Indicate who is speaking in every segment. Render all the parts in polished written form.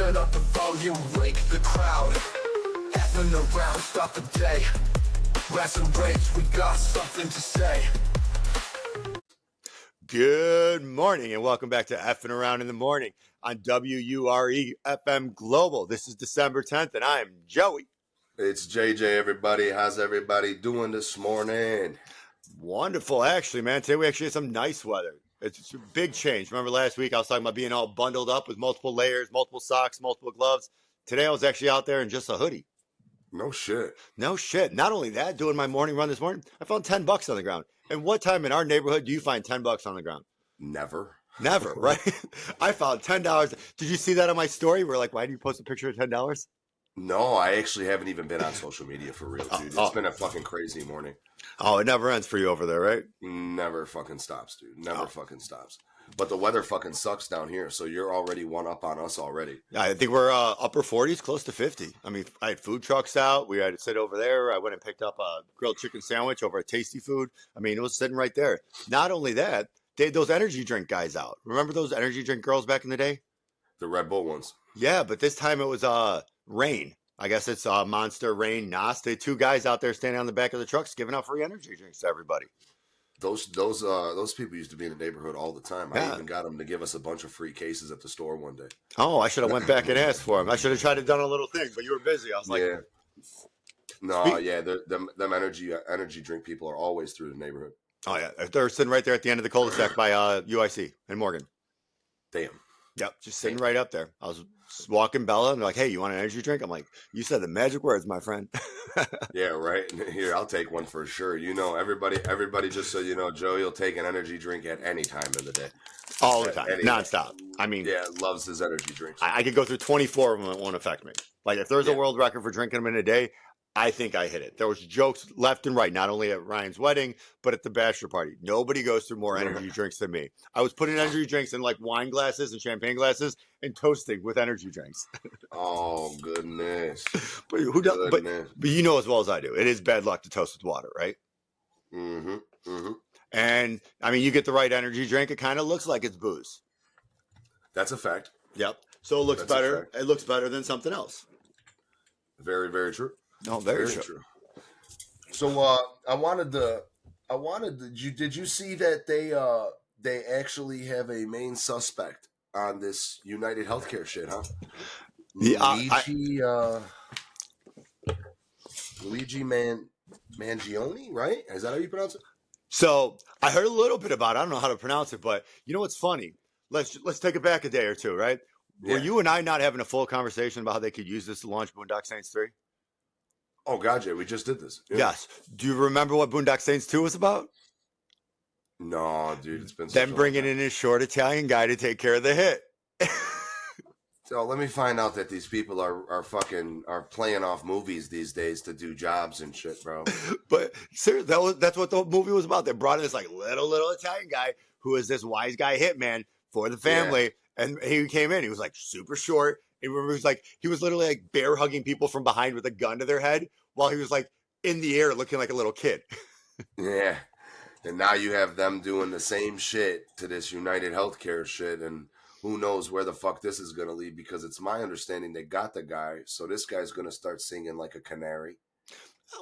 Speaker 1: Turn up the volume, wake the crowd. F'nAround, stop the day. Rats and raves, we got something to say.
Speaker 2: Good morning and welcome back to F'nAround in the morning on WURE FM Global. This is December 10th and I'm Joey.
Speaker 3: It's JJ, everybody. How's everybody doing this morning?
Speaker 2: Wonderful, actually, man. Today we actually had some nice weather. It's a big change. Remember last week I was talking about being all bundled up with multiple layers, multiple socks, multiple gloves. Today I was actually out there in just a hoodie.
Speaker 3: No shit.
Speaker 2: No shit. Not only that, doing my morning run this morning, I found $10 on the ground. And what time in our neighborhood do you find $10 on the ground?
Speaker 3: Never.
Speaker 2: Never, right? I found $10. Did you see that on my story? We're like, why do you post a picture of $10?
Speaker 3: No, I actually haven't even been on social media for real, dude. It's been a fucking crazy morning.
Speaker 2: Oh, it never ends for you over there, right?
Speaker 3: Never fucking stops, dude. Never fucking stops. But the weather fucking sucks down here, so you're already one up on us already.
Speaker 2: Yeah, I think we're upper 40s, close to 50. I mean, I had food trucks out. We had to sit over there. I went and picked up a grilled chicken sandwich over at Tasty Food. I mean, it was sitting right there. Not only that, they had those energy drink guys out. Remember those energy drink girls back in the day?
Speaker 3: The Red Bull ones.
Speaker 2: Yeah, but this time it was Rain. I guess it's Monster, Rain, Nos. They had two guys out there standing on the back of the trucks giving out free energy drinks to everybody.
Speaker 3: Those people used to be in the neighborhood all the time. Yeah. I even got them to give us a bunch of free cases at the store one day.
Speaker 2: Oh, I should have went back and asked for them. I should have tried to done a little thing, but you were busy. I was like,
Speaker 3: yeah. No, yeah, them energy drink people are always through the neighborhood.
Speaker 2: Oh yeah, they're sitting right there at the end of the cul-de-sac by UIC and Morgan.
Speaker 3: Damn.
Speaker 2: Yep, just sitting right up there. I was walking Bella, and they're like, "Hey, you want an energy drink?" I'm like, "You said the magic words, my friend."
Speaker 3: Yeah, right. Here, I'll take one for sure. You know, everybody. Just so you know, Joey will take an energy drink at any time in the day.
Speaker 2: All the time, nonstop. I mean,
Speaker 3: yeah, loves his energy drinks.
Speaker 2: I could go through 24 of them; it won't affect me. Like if there's a world record for drinking them in a day, I think I hit it. There was jokes left and right, not only at Ryan's wedding, but at the bachelor party. Nobody goes through more energy drinks than me. I was putting energy drinks in like wine glasses and champagne glasses and toasting with energy drinks.
Speaker 3: Oh, goodness.
Speaker 2: But who does? But you know as well as I do, it is bad luck to toast with water, right?
Speaker 3: Mm-hmm. Mm-hmm.
Speaker 2: And I mean, you get the right energy drink, it kind of looks like it's booze.
Speaker 3: That's a fact.
Speaker 2: Yep. So it looks better. It looks better than something else.
Speaker 3: Very, very true.
Speaker 2: No, very true.
Speaker 3: So did you see that they actually have a main suspect on this United Healthcare shit, huh? Luigi Mangione, right? Is that how you pronounce it?
Speaker 2: So I heard a little bit about it. I don't know how to pronounce it, but you know what's funny? Let's take it back a day or two, right? Yeah. Were you and I not having a full conversation about how they could use this to launch Boondock Saints 3?
Speaker 3: Oh, God, yeah, we just did this. Yeah.
Speaker 2: Yes. Do you remember what Boondock Saints 2 was about?
Speaker 3: No, dude, it's been
Speaker 2: them bringing in a short Italian guy to take care of the hit.
Speaker 3: So let me find out that these people are playing off movies these days to do jobs and shit, bro.
Speaker 2: But seriously, that's what the movie was about. They brought in this like little Italian guy who is this wise guy hitman for the family, and he came in. He was like super short. And he was literally like bear hugging people from behind with a gun to their head while he was like in the air looking like a little kid.
Speaker 3: Yeah. And now you have them doing the same shit to this United Healthcare shit. And who knows where the fuck this is going to lead, because it's my understanding they got the guy. So this guy's going to start singing like a canary.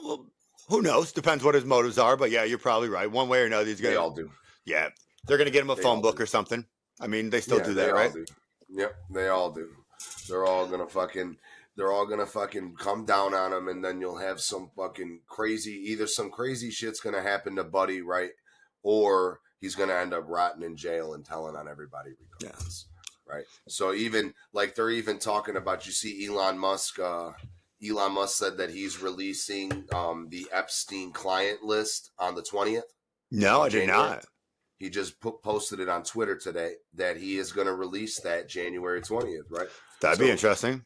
Speaker 2: Well, who knows? Depends what his motives are. But yeah, you're probably right. One way or another,
Speaker 3: they all do.
Speaker 2: Yeah. They're going to get him a phone book or something. I mean, they still do that, right?
Speaker 3: Yep, they all do. They're all gonna fucking come down on him, and then you'll have some fucking either some crazy shit's gonna happen to Buddy, right? Or he's gonna end up rotting in jail and telling on everybody regardless. Yeah. Right? So even like they're even talking about, you see Elon Musk said that he's releasing the Epstein client list on the 20th.
Speaker 2: No, I did not.
Speaker 3: He just posted it on Twitter today that he is going to release that January 20th, right?
Speaker 2: That'd be interesting.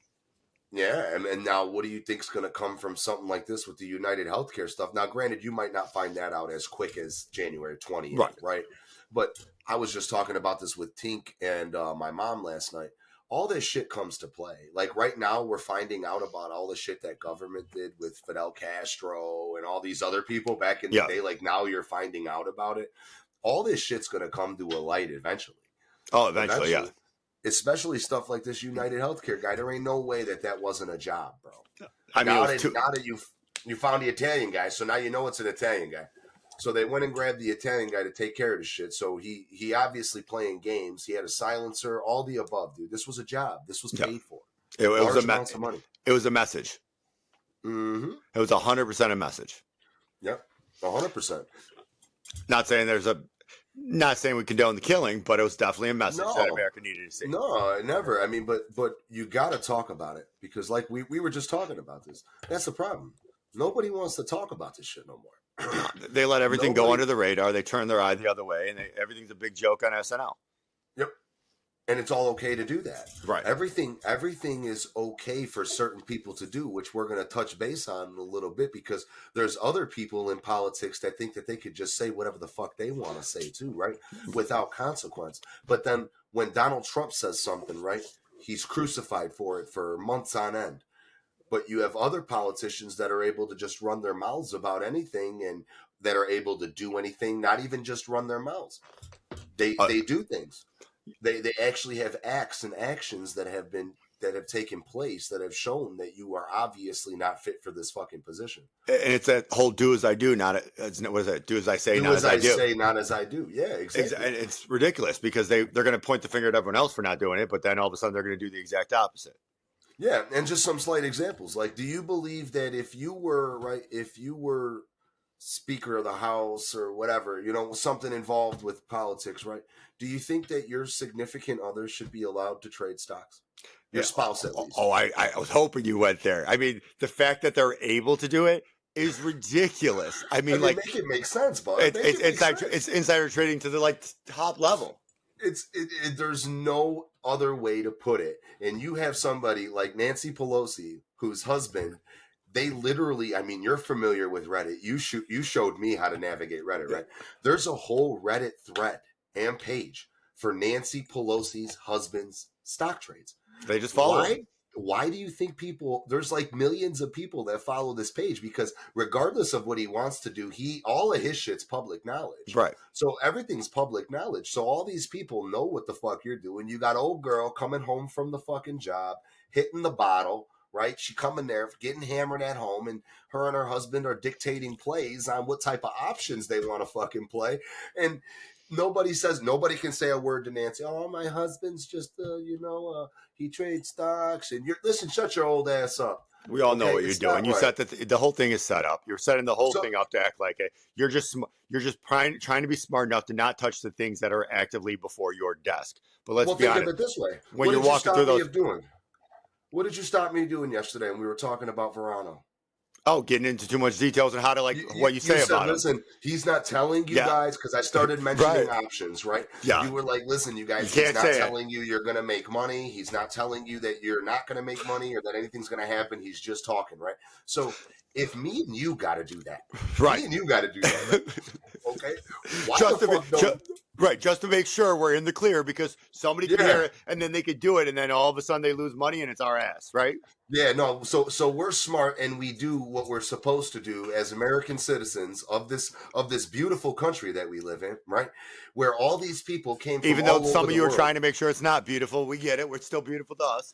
Speaker 3: Yeah, and now what do you think is going to come from something like this with the United Healthcare stuff? Now, granted, you might not find that out as quick as January 20th, right? But I was just talking about this with Tink and my mom last night. All this shit comes to play. Like right now, we're finding out about all the shit that government did with Fidel Castro and all these other people back in the day. Like now you're finding out about it. All this shit's going to come to a light eventually.
Speaker 2: Oh, eventually, yeah.
Speaker 3: especially stuff like this United Healthcare guy. There ain't no way that wasn't a job, bro.
Speaker 2: I mean,
Speaker 3: Now that you found the Italian guy, so now you know it's an Italian guy. So they went and grabbed the Italian guy to take care of the shit. So he obviously playing games. He had a silencer, all the above, dude. This was a job. This was paid for.
Speaker 2: It was
Speaker 3: amounts of money.
Speaker 2: It was a message.
Speaker 3: Mm-hmm.
Speaker 2: It was 100% a message.
Speaker 3: Yep, 100%.
Speaker 2: Not saying we condone the killing, but it was definitely a message that America needed to see.
Speaker 3: No, never. I mean, but you got to talk about it because, like we were just talking about this. That's the problem. Nobody wants to talk about this shit no more.
Speaker 2: They let everything go under the radar. They turn their eye the other way, and everything's a big joke on SNL.
Speaker 3: Yep. And it's all okay to do that.
Speaker 2: Right.
Speaker 3: Everything is okay for certain people to do, which we're going to touch base on in a little bit because there's other people in politics that think that they could just say whatever the fuck they want to say too, right? Without consequence. But then when Donald Trump says something, right, he's crucified for it for months on end. But you have other politicians that are able to just run their mouths about anything and that are able to do anything, not even just run their mouths. They do things. They actually have acts and actions that have taken place that have shown that you are obviously not fit for this fucking position.
Speaker 2: And it's that whole "do as I do," not what is it? Do as I say, not as I do.
Speaker 3: Do as I say, not as I do. Yeah, exactly.
Speaker 2: And it's ridiculous because they're going to point the finger at everyone else for not doing it, but then all of a sudden they're going to do the exact opposite.
Speaker 3: Yeah, and just some slight examples. Like, do you believe that if you were Speaker of the House or whatever, something involved with politics, right? Do you think that your significant other should be allowed to trade stocks? Your spouse, at least. Oh,
Speaker 2: I was hoping you went there. I mean, the fact that they're able to do it is ridiculous. I mean, like,
Speaker 3: make it make sense, bud.
Speaker 2: It's insider trading to the top level.
Speaker 3: There's no other way to put it. And you have somebody like Nancy Pelosi, whose husband, they literally, I mean, you're familiar with Reddit. You showed me how to navigate Reddit, right? There's a whole Reddit thread and page for Nancy Pelosi's husband's stock trades.
Speaker 2: They just follow.
Speaker 3: Why do you think there's like millions of people that follow this page? Because regardless of what he wants to do, all of his shit's public knowledge.
Speaker 2: Right.
Speaker 3: So everything's public knowledge. So all these people know what the fuck you're doing. You got old girl coming home from the fucking job, hitting the bottle, right? She coming there, getting hammered at home, and her and her husband are dictating plays on what type of options they want to fucking play. And nobody can say a word to Nancy. Oh, my husband's just, he trades stocks. And listen, shut your old ass up.
Speaker 2: We all know what you're doing. You set the whole thing is set up. You're setting the whole thing up to act like it. You're just trying to be smart enough to not touch the things that are actively before your desk. But let's be honest.
Speaker 3: Think of it this way.
Speaker 2: When you're walking through those,
Speaker 3: what did you stop me doing yesterday when we were talking about Verano?
Speaker 2: Oh, getting into too much details on how to what you say about it.
Speaker 3: Listen, he's not telling you guys because I started mentioning options, right?
Speaker 2: Yeah.
Speaker 3: You were like, listen, you guys, he's not telling you you're going to make money. He's not telling you that you're not going to make money or that anything's going to happen. He's just talking, right? So if me and you got to do that,
Speaker 2: right?
Speaker 3: Me and you got to do that, right? Okay?
Speaker 2: Just to make sure we're in the clear because somebody could hear it and then they could do it and then all of a sudden they lose money and it's our ass, right?
Speaker 3: Yeah, no. So we're smart and we do what we're supposed to do as American citizens of this beautiful country that we live in, right? Where all these people came from.
Speaker 2: Even though some of you are trying to make sure it's not beautiful, we get it. We're still beautiful to us.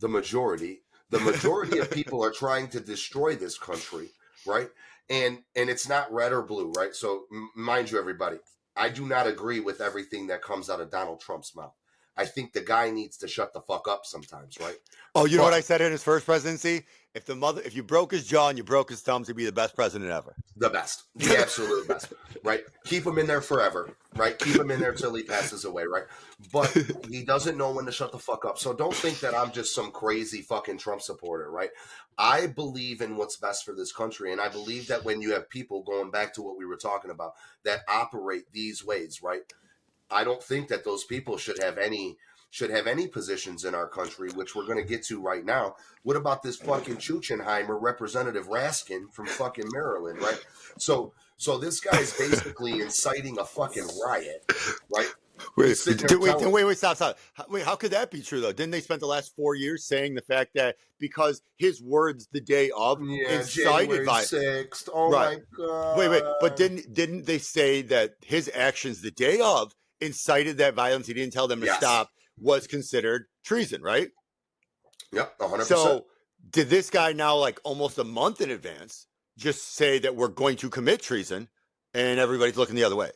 Speaker 3: The majority of people are trying to destroy this country, right? And it's not red or blue, right? So mind you, everybody, I do not agree with everything that comes out of Donald Trump's mouth. I think the guy needs to shut the fuck up sometimes, right?
Speaker 2: Oh, you know what I said in his first presidency? If you broke his jaw and you broke his thumbs, he'd be the best president ever.
Speaker 3: The best. The absolute best, right? Keep him in there forever, right? Keep him in there till he passes away, right? But he doesn't know when to shut the fuck up. So don't think that I'm just some crazy fucking Trump supporter, right? I believe in what's best for this country. And I believe that when you have people, going back to what we were talking about, that operate these ways, right? I don't think that those people should have any positions in our country, which we're going to get to right now. What about this fucking Chuchenheimer, Representative Raskin from fucking Maryland, right? So this guy's basically inciting a fucking riot, right?
Speaker 2: Wait, stop. Wait, how could that be true, though? Didn't they spend the last 4 years saying the fact that because his words the day of incited by
Speaker 3: 6th. Oh, right. My God.
Speaker 2: Wait. But didn't they say that his actions the day of incited that violence? He didn't tell them to stop. was considered treason, right?
Speaker 3: Yep, 100%.
Speaker 2: So did this guy now, like almost a month in advance, just say that we're going to commit treason, and everybody's looking the other way?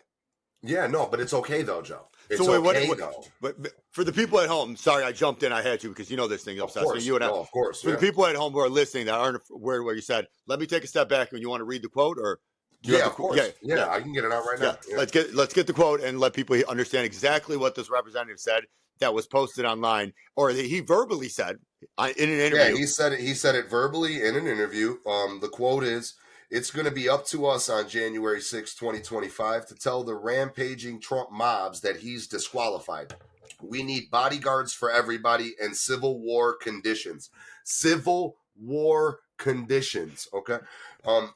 Speaker 3: Yeah, no, but it's okay though, Joe. It's
Speaker 2: So wait,
Speaker 3: okay though.
Speaker 2: but for the people at home, sorry I jumped in. I had to because you know this thing
Speaker 3: Of
Speaker 2: obsessed me.
Speaker 3: course,
Speaker 2: You and I.
Speaker 3: no, of course.
Speaker 2: For the people at home who are listening that aren't aware of what you said, let me take a step back and you want to read the quote, or do you
Speaker 3: Yeah,
Speaker 2: have
Speaker 3: of
Speaker 2: the,
Speaker 3: course. Yeah, I can get it out right now.
Speaker 2: Yeah. Let's get the quote and let people understand exactly what this representative said that was posted online, or that he verbally said in an interview.
Speaker 3: Yeah, he said it. He said it verbally in an interview. The quote is, "It's going to be up to us on January 6, 2025 to tell the rampaging Trump mobs that he's disqualified. We need bodyguards for everybody and civil war conditions. Civil war conditions, okay?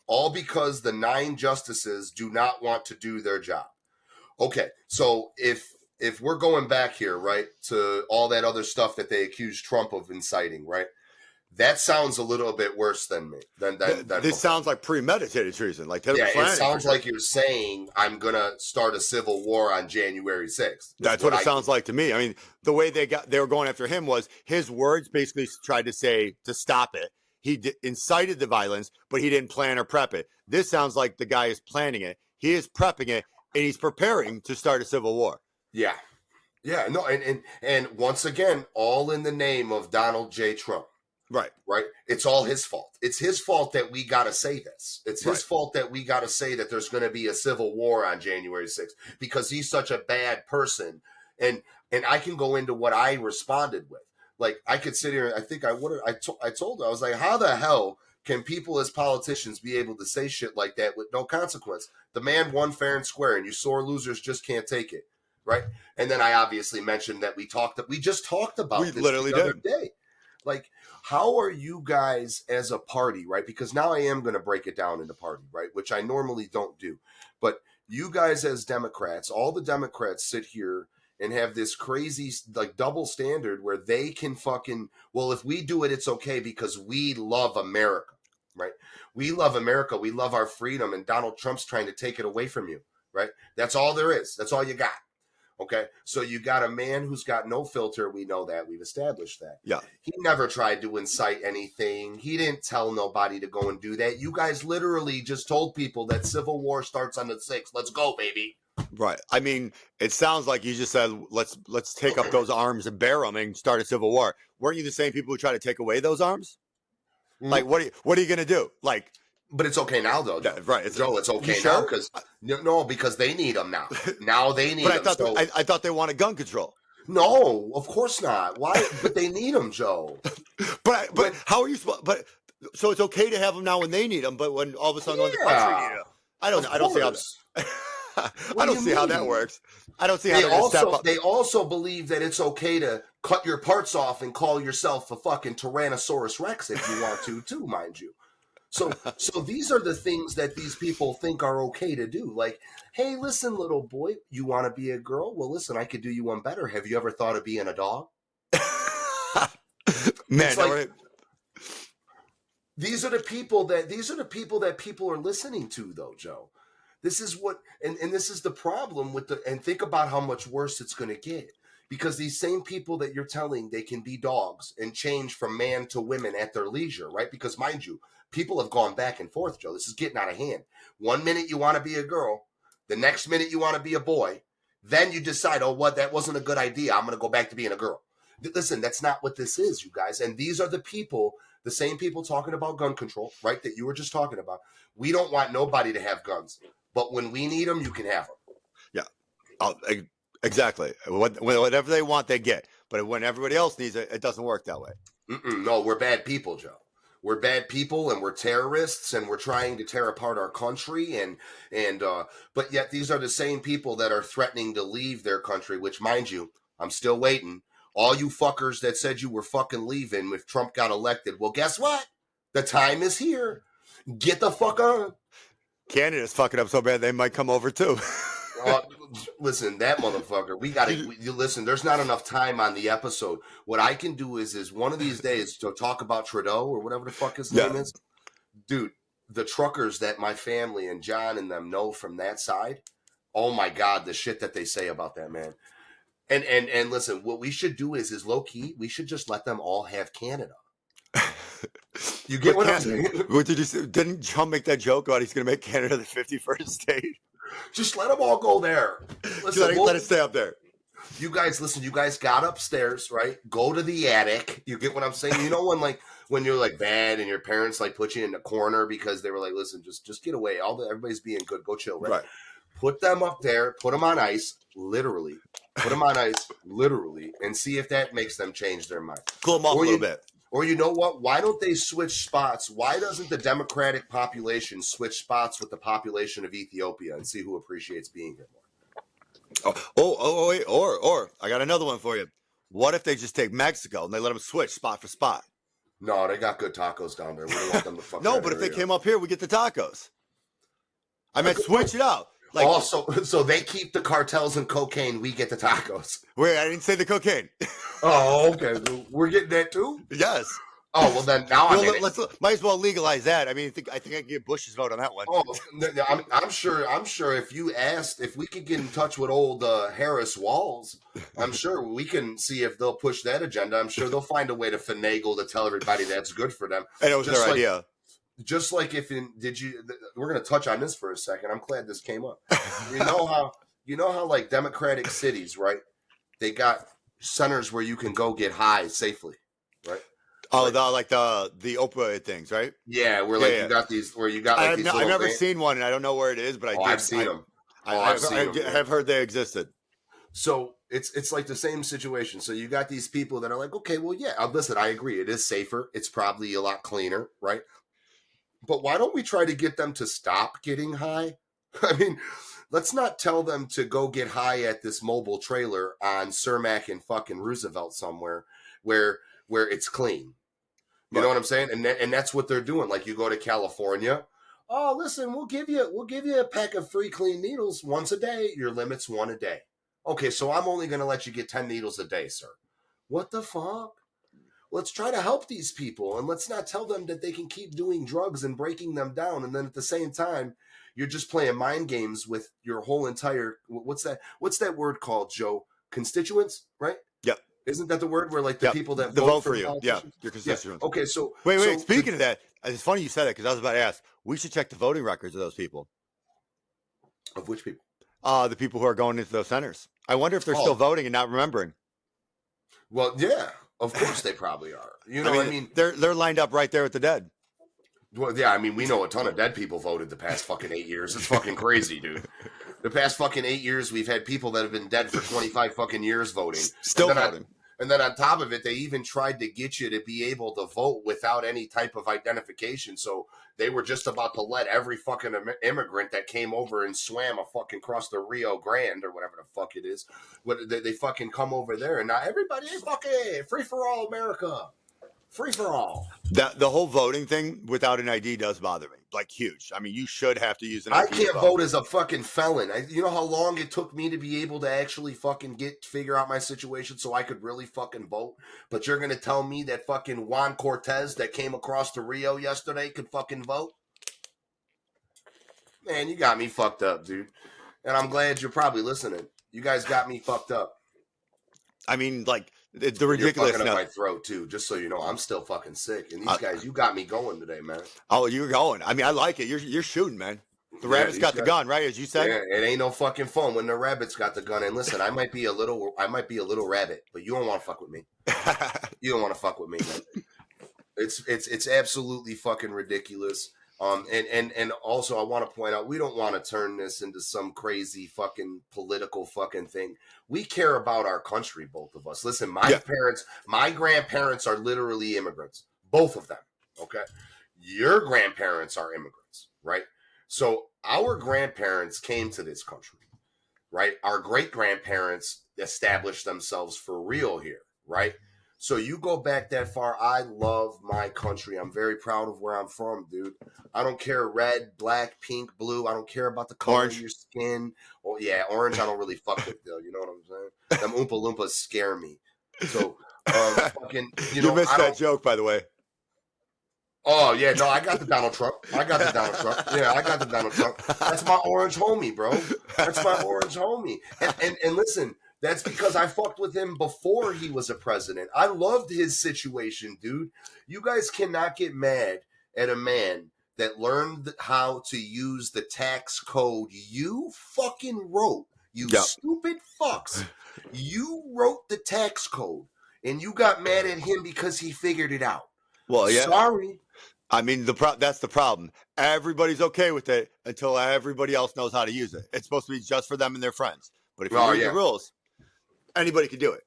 Speaker 3: All because the 9 justices do not want to do their job." Okay, so if we're going back here, right, to all that other stuff that they accused Trump of inciting, right? That sounds a little bit worse than me. Than
Speaker 2: this sounds like premeditated treason. Like
Speaker 3: yeah, it sounds like you're saying I'm gonna start a civil war on January 6th.
Speaker 2: That's what it sounds like to me. I mean, the way they were going after him was his words basically tried to say to stop it. He incited the violence, but he didn't plan or prep it. This sounds like the guy is planning it. He is prepping it, and he's preparing to start a civil war.
Speaker 3: Yeah, yeah, no, and once again, all in the name of Donald J. Trump.
Speaker 2: Right.
Speaker 3: Right. It's all his fault. It's his fault that we got to say this. It's his fault that we got to say that there's going to be a civil war on January 6th because he's such a bad person. And I can go into what I responded with. Like, I could sit here. I think I would. I told her, I was like, how the hell can people as politicians be able to say shit like that with no consequence? The man won fair and square, and you sore losers just can't take it. Right. And then I obviously mentioned that we just talked about this the other day. Like, how are you guys as a party, right? Because now I am going to break it down into party, right? Which I normally don't do. But you guys as Democrats, all the Democrats sit here and have this crazy, like, double standard where they can fucking, well, if we do it, it's okay because we love America, right? We love America. We love our freedom. And Donald Trump's trying to take it away from you, right? That's all there is. That's all you got. Okay, so you got a man who's got no filter. We know that. We've established that.
Speaker 2: Yeah.
Speaker 3: He never tried to incite anything. He didn't tell nobody to go and do that. You guys literally just told people that civil war starts on the 6th. Let's go, baby.
Speaker 2: Right. I mean, it sounds like you just said, let's take up those arms and bear them and start a civil war. Weren't you the same people who try to take away those arms? Mm-hmm. Like, what are you going to do? Like,
Speaker 3: but it's okay now, though. Joe.
Speaker 2: Right.
Speaker 3: It's okay now because because they need them now. Now they need them.
Speaker 2: But I thought they wanted gun control.
Speaker 3: No, of course not. Why? But they need them, Joe.
Speaker 2: but how are you? But so it's okay to have them now when they need them, but when all of a sudden when the country need them, I don't see how. I don't see how that works. I don't see how they're gonna step up.
Speaker 3: They also believe that it's okay to cut your parts off and call yourself a fucking Tyrannosaurus Rex if you want to, too, mind you. So these are the things that these people think are okay to do. Like, hey, listen, little boy, you want to be a girl? Well, listen, I could do you one better. Have you ever thought of being a dog?
Speaker 2: Man,
Speaker 3: like, these are the people that people are listening to, though, Joe. This is what, and this is the problem with and think about how much worse it's going to get. Because these same people that you're telling they can be dogs and change from man to women at their leisure, right? Because mind you, people have gone back and forth, Joe. This is getting out of hand. 1 minute you want to be a girl. The next minute you want to be a boy. Then you decide, oh, what? That wasn't a good idea. I'm going to go back to being a girl. Listen, that's not what this is, you guys. And these are the people, the same people talking about gun control, right? That you were just talking about. We don't want nobody to have guns. But when we need them, you can have them.
Speaker 2: Yeah. Exactly. Whatever they want, they get. But when everybody else needs it, it doesn't work that way.
Speaker 3: No, we're bad people, Joe. We're bad people, and we're terrorists, and we're trying to tear apart our country. But yet these are the same people that are threatening to leave their country. Which, mind you, I'm still waiting. All you fuckers that said you were fucking leaving if Trump got elected. Well, guess what? The time is here. Get the fuck on.
Speaker 2: Canada's fucking up so bad they might come over too.
Speaker 3: Listen, that motherfucker. You listen. There's not enough time on the episode. What I can do is one of these days to talk about Trudeau or whatever the fuck his name is, dude. The truckers that my family and John and them know from that side. Oh my God, the shit that they say about that man. And listen, what we should do is low key. We should just let them all have Canada. You get what I'm saying?
Speaker 2: What did you say? Didn't Trump make that joke about he's going to make Canada the 51st state?
Speaker 3: Just let them all go there. Listen,
Speaker 2: let it stay up there.
Speaker 3: You guys, listen. You guys got upstairs, right? Go to the attic. You get what I'm saying? You know when you're like bad and your parents like put you in the corner because they were like, listen, just get away. Everybody's being good. Go chill, right? Put them up there. Put them on ice, literally. Put them on ice, literally, and see if that makes them change their mind.
Speaker 2: Cool them off a little bit.
Speaker 3: Or you know what? Why don't they switch spots? Why doesn't the Democratic population switch spots with the population of Ethiopia and see who appreciates being here more?
Speaker 2: Wait. Or I got another one for you. What if they just take Mexico and they let them switch spot for spot?
Speaker 3: No, they got good tacos down there. We don't want them to fuck.
Speaker 2: No, but if they came up here, we get the tacos. I meant switch it out. Like,
Speaker 3: so they keep the cartels and cocaine. We get the tacos.
Speaker 2: Wait, I didn't say the cocaine.
Speaker 3: Oh, okay. We're getting that too.
Speaker 2: Yes.
Speaker 3: Oh well, then now
Speaker 2: might as well legalize that. I mean, I think I can get Bush's vote on that one.
Speaker 3: Oh, I'm sure. If you asked, if we could get in touch with old Harris Walls, I'm sure we can see if they'll push that agenda. I'm sure they'll find a way to finagle to tell everybody that's good for them.
Speaker 2: And it was their idea.
Speaker 3: Just like we're going to touch on this for a second. I'm glad this came up. You know how like Democratic cities, right? They got centers where you can go get high safely, right?
Speaker 2: Oh, the opioid things, right?
Speaker 3: Yeah, where you got these, where you got like
Speaker 2: I've never seen one, and I don't know where it is, but
Speaker 3: I've seen them.
Speaker 2: I've heard they existed.
Speaker 3: So it's like the same situation. So you got these people that are like, okay, well, yeah, listen, I agree. It is safer. It's probably a lot cleaner, right? But why don't we try to get them to stop getting high? I mean, let's not tell them to go get high at this mobile trailer on Cermak and fucking Roosevelt somewhere where it's clean. You know what I'm saying? And that's what they're doing. Like you go to California. Oh, listen, we'll give you a pack of free clean needles once a day. Your limit's 1 a day. Okay, so I'm only going to let you get 10 needles a day, sir. What the fuck? Let's try to help these people, and let's not tell them that they can keep doing drugs and breaking them down. And then at the same time, you're just playing mind games with your whole entire, what's that word called, Joe? Constituents, right?
Speaker 2: Yep.
Speaker 3: Isn't that the word where like the people that
Speaker 2: vote for you? Yeah, your constituents.
Speaker 3: Yeah. Okay, so
Speaker 2: wait. Speaking of that, it's funny you said that because I was about to ask. We should check the voting records of those people.
Speaker 3: Of which people?
Speaker 2: The people who are going into those centers. I wonder if they're still voting and not remembering.
Speaker 3: Well, yeah. Of course they probably are. You know what I mean?
Speaker 2: They're lined up right there with the dead.
Speaker 3: Well, yeah, I mean, we know a ton of dead people voted the past fucking 8 years. It's fucking crazy, dude. The past fucking 8 years, we've had people that have been dead for 25 fucking years voting.
Speaker 2: Still voting.
Speaker 3: And then on top of it, they even tried to get you to be able to vote without any type of identification. So they were just about to let every fucking immigrant that came over and swam a fucking across the Rio Grande or whatever the fuck it is. They fucking come over there and now everybody, fucking free for all America. Free for all.
Speaker 2: The whole voting thing without an ID does bother me. Like huge. I mean, you should have to use an ID.
Speaker 3: I can't vote as a fucking felon. You know how long it took me to be able to actually fucking figure out my situation so I could really fucking vote? But you're going to tell me that fucking Juan Cortez that came across to Rio yesterday could fucking vote? Man, you got me fucked up, dude. And I'm glad you're probably listening. You guys got me fucked up.
Speaker 2: I mean, like, the ridiculous.
Speaker 3: You're fucking up my throat too, just so you know. I'm still fucking sick, and these guys, you got me going today, man.
Speaker 2: Oh, you're going. I mean, I like it. You're shooting, man. The rabbit's got the gun, right? As you said.
Speaker 3: Yeah, it ain't no fucking fun when the rabbit's got the gun. And listen, I might be a little rabbit, but you don't want to fuck with me. You don't want to fuck with me, man. It's absolutely fucking ridiculous. And also I want to point out, we don't want to turn this into some crazy fucking political fucking thing. We care about our country, both of us. Listen, my grandparents are literally immigrants, both of them. Okay. Your grandparents are immigrants, right? So our grandparents came to this country, right? Our great grandparents established themselves for real here, right? So you go back that far. I love my country. I'm very proud of where I'm from, dude. I don't care red, black, pink, blue. I don't care about the color of your skin. Oh, yeah, orange I don't really fuck with, though. You know what I'm saying? Them Oompa Loompas scare me. So, fucking,
Speaker 2: you missed that joke, by the way.
Speaker 3: Oh, yeah, no, I got the Donald Trump. Yeah, I got the Donald Trump. That's my orange homie, bro. That's my orange homie. And listen, That's because I fucked with him before he was a president. I loved his situation, dude. You guys cannot get mad at a man that learned how to use the tax code you fucking wrote. You
Speaker 2: Yep.
Speaker 3: stupid fucks. You wrote the tax code and you got mad at him because he figured it out.
Speaker 2: Well, yeah.
Speaker 3: Sorry.
Speaker 2: I mean, that's the problem. Everybody's okay with it until everybody else knows how to use it. It's supposed to be just for them and their friends. But if you read the rules, anybody can do it.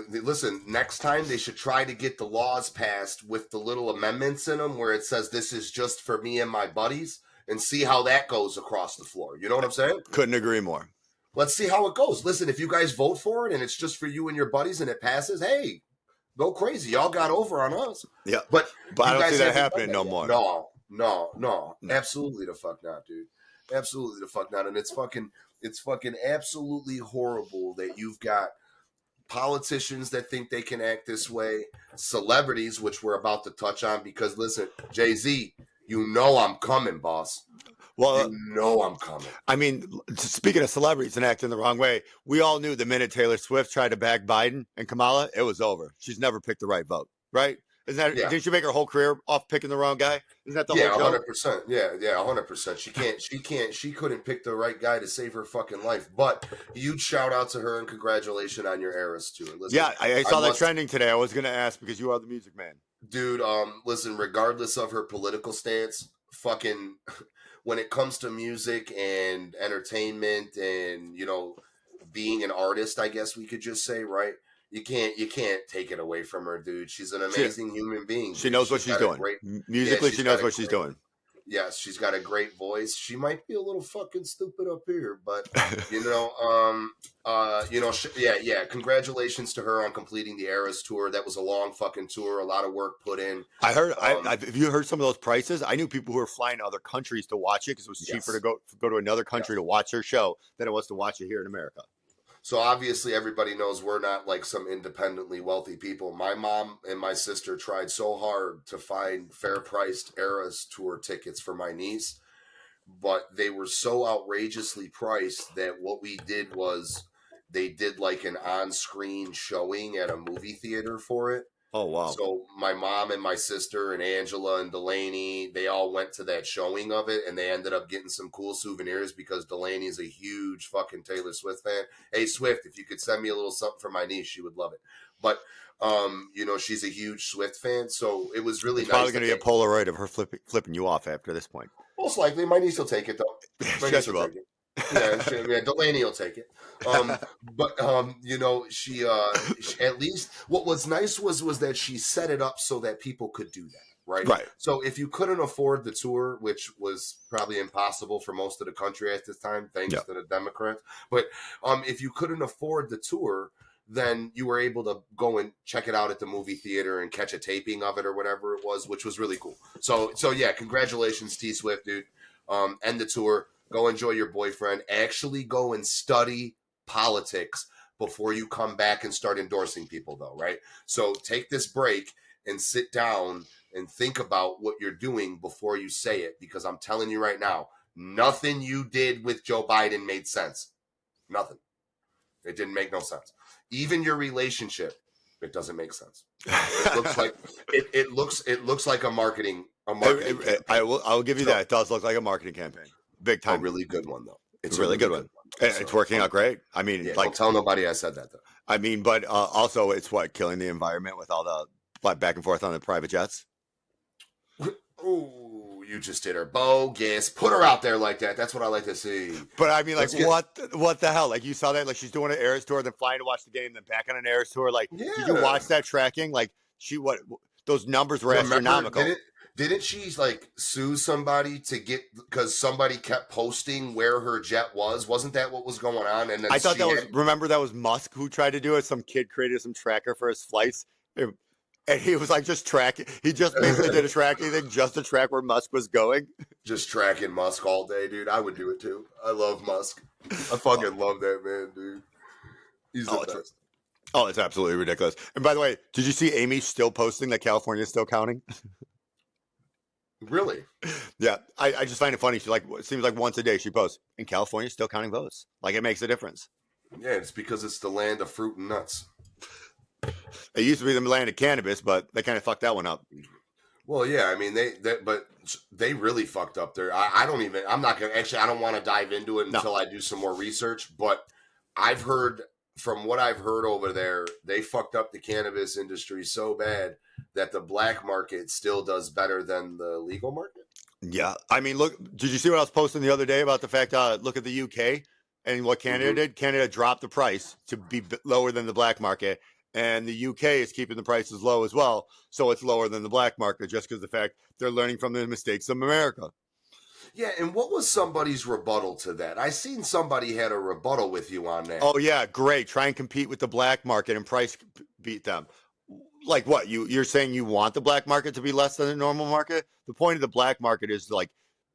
Speaker 3: Listen, next time they should try to get the laws passed with the little amendments in them where it says this is just for me and my buddies, and see how that goes across the floor. You know what I'm saying?
Speaker 2: Couldn't agree more.
Speaker 3: Let's see how it goes. Listen, if you guys vote for it and it's just for you and your buddies and it passes, hey, go crazy. Y'all got over on us.
Speaker 2: Yeah.
Speaker 3: But
Speaker 2: I don't see that happening no more.
Speaker 3: No. Absolutely the fuck not, dude. Absolutely the fuck not. And it's fucking absolutely horrible that you've got politicians that think they can act this way, celebrities, which we're about to touch on, because listen, Jay-Z, you know I'm coming, boss.
Speaker 2: Well,
Speaker 3: you know I'm coming.
Speaker 2: I mean, speaking of celebrities and acting the wrong way, we all knew the minute Taylor Swift tried to back Biden and Kamala, it was over. She's never picked the right vote, right? Isn't that?
Speaker 3: Yeah.
Speaker 2: Didn't she make her whole career off picking the wrong guy? Isn't that the whole joke?
Speaker 3: 100%. Yeah, 100%. She couldn't pick the right guy to save her fucking life. But huge shout out to her and congratulations on your Eras tour. Listen,
Speaker 2: yeah, I saw that trending today. I was going to ask because you are the music man.
Speaker 3: Dude, listen, regardless of her political stance, fucking when it comes to music and entertainment and, you know, being an artist, I guess we could just say, right? You can't take it away from her, dude. She's an amazing human being.
Speaker 2: She knows what she's doing. Musically, she knows what she's doing.
Speaker 3: Yes, she's got a great voice. She might be a little fucking stupid up here, but Congratulations to her on completing the Eras tour. That was a long fucking tour, a lot of work put in.
Speaker 2: I heard. Have you heard some of those prices? I knew people who were flying to other countries to watch it because it was cheaper to go to another country to watch her show than it was to watch it here in America.
Speaker 3: So obviously everybody knows we're not like some independently wealthy people. My mom and my sister tried so hard to find fair-priced Eras tour tickets for my niece, but they were so outrageously priced that what we did was they did like an on-screen showing at a movie theater for it.
Speaker 2: Oh, wow.
Speaker 3: So my mom and my sister and Angela and Delaney, they all went to that showing of it, and they ended up getting some cool souvenirs because Delaney is a huge fucking Taylor Swift fan. Hey, Swift, if you could send me a little something for my niece, she would love it. But, she's a huge Swift fan, so it was really nice.
Speaker 2: Probably going to be a Polaroid of her flipping you off after this point.
Speaker 3: Most likely. My niece will take it, though. My niece will take it. Yeah, Delaney will take it. She at least what was nice was that she set it up so that people could do that, right?
Speaker 2: Right.
Speaker 3: So if you couldn't afford the tour, which was probably impossible for most of the country at this time, thanks to the Democrats, but if you couldn't afford the tour, then you were able to go and check it out at the movie theater and catch a taping of it or whatever it was, which was really cool. So yeah, congratulations, T Swift, dude. End the tour. Go enjoy your boyfriend. Actually go and study politics before you come back and start endorsing people, though, right? So take this break and sit down and think about what you're doing before you say it, because I'm telling you right now, nothing you did with Joe Biden made sense. Nothing. It didn't make no sense. Even your relationship, it doesn't make sense. It looks like it looks like a marketing. Campaign.
Speaker 2: I will give you that. It does look like a marketing campaign. Big time.
Speaker 3: A really good one, though.
Speaker 2: It's a really good one. It's working out great. I mean,
Speaker 3: don't tell nobody I said that, though.
Speaker 2: I mean, but also it's killing the environment with all the back and forth on the private jets.
Speaker 3: Oh, you just did her bogus. Put her out there like that. That's what I like to see.
Speaker 2: But I mean, what the hell? Like, you saw that? Like, she's doing an Eras tour, then flying to watch the game, then back on an Eras tour. Like, did you watch that tracking? Like, those numbers were astronomical.
Speaker 3: Didn't she like sue somebody because somebody kept posting where her jet was? Wasn't that what was going on? And then
Speaker 2: I thought that was Musk who tried to do it. Some kid created some tracker for his flights, and he was like just tracking. He just basically did a tracking thing just to track where Musk was going.
Speaker 3: Just tracking Musk all day, dude. I would do it too. I love Musk. I fucking love that man, dude. He's the best.
Speaker 2: Oh, it's absolutely ridiculous. And by the way, did you see Amy still posting that California is still counting?
Speaker 3: Really?
Speaker 2: Yeah, I just find it funny. She it seems like once a day she posts, and California's still counting votes. Like, it makes a difference.
Speaker 3: Yeah, it's because it's the land of fruit and nuts.
Speaker 2: It used to be the land of cannabis, but they kind of fucked that one up.
Speaker 3: Well, yeah, I mean but they really fucked up there. I don't even. I'm not gonna actually. I don't want to dive into it
Speaker 2: No.
Speaker 3: until I do some more research. But I've heard from what I've heard over there, they fucked up the cannabis industry so bad that the black market still does better than the legal market.
Speaker 2: Yeah, I mean, look, did you see what I was posting the other day about the fact? Look at the UK and what Canada did. Canada dropped the price to be lower than the black market, and the UK is keeping the prices low as well, so it's lower than the black market just because the fact they're learning from the mistakes of America.
Speaker 3: Yeah, and what was somebody's rebuttal to that? I seen somebody had a rebuttal with you on that.
Speaker 2: Oh yeah, great. Try and compete with the black market and price beat them. Like what? You're saying you want the black market to be less than the normal market? The point of the black market is like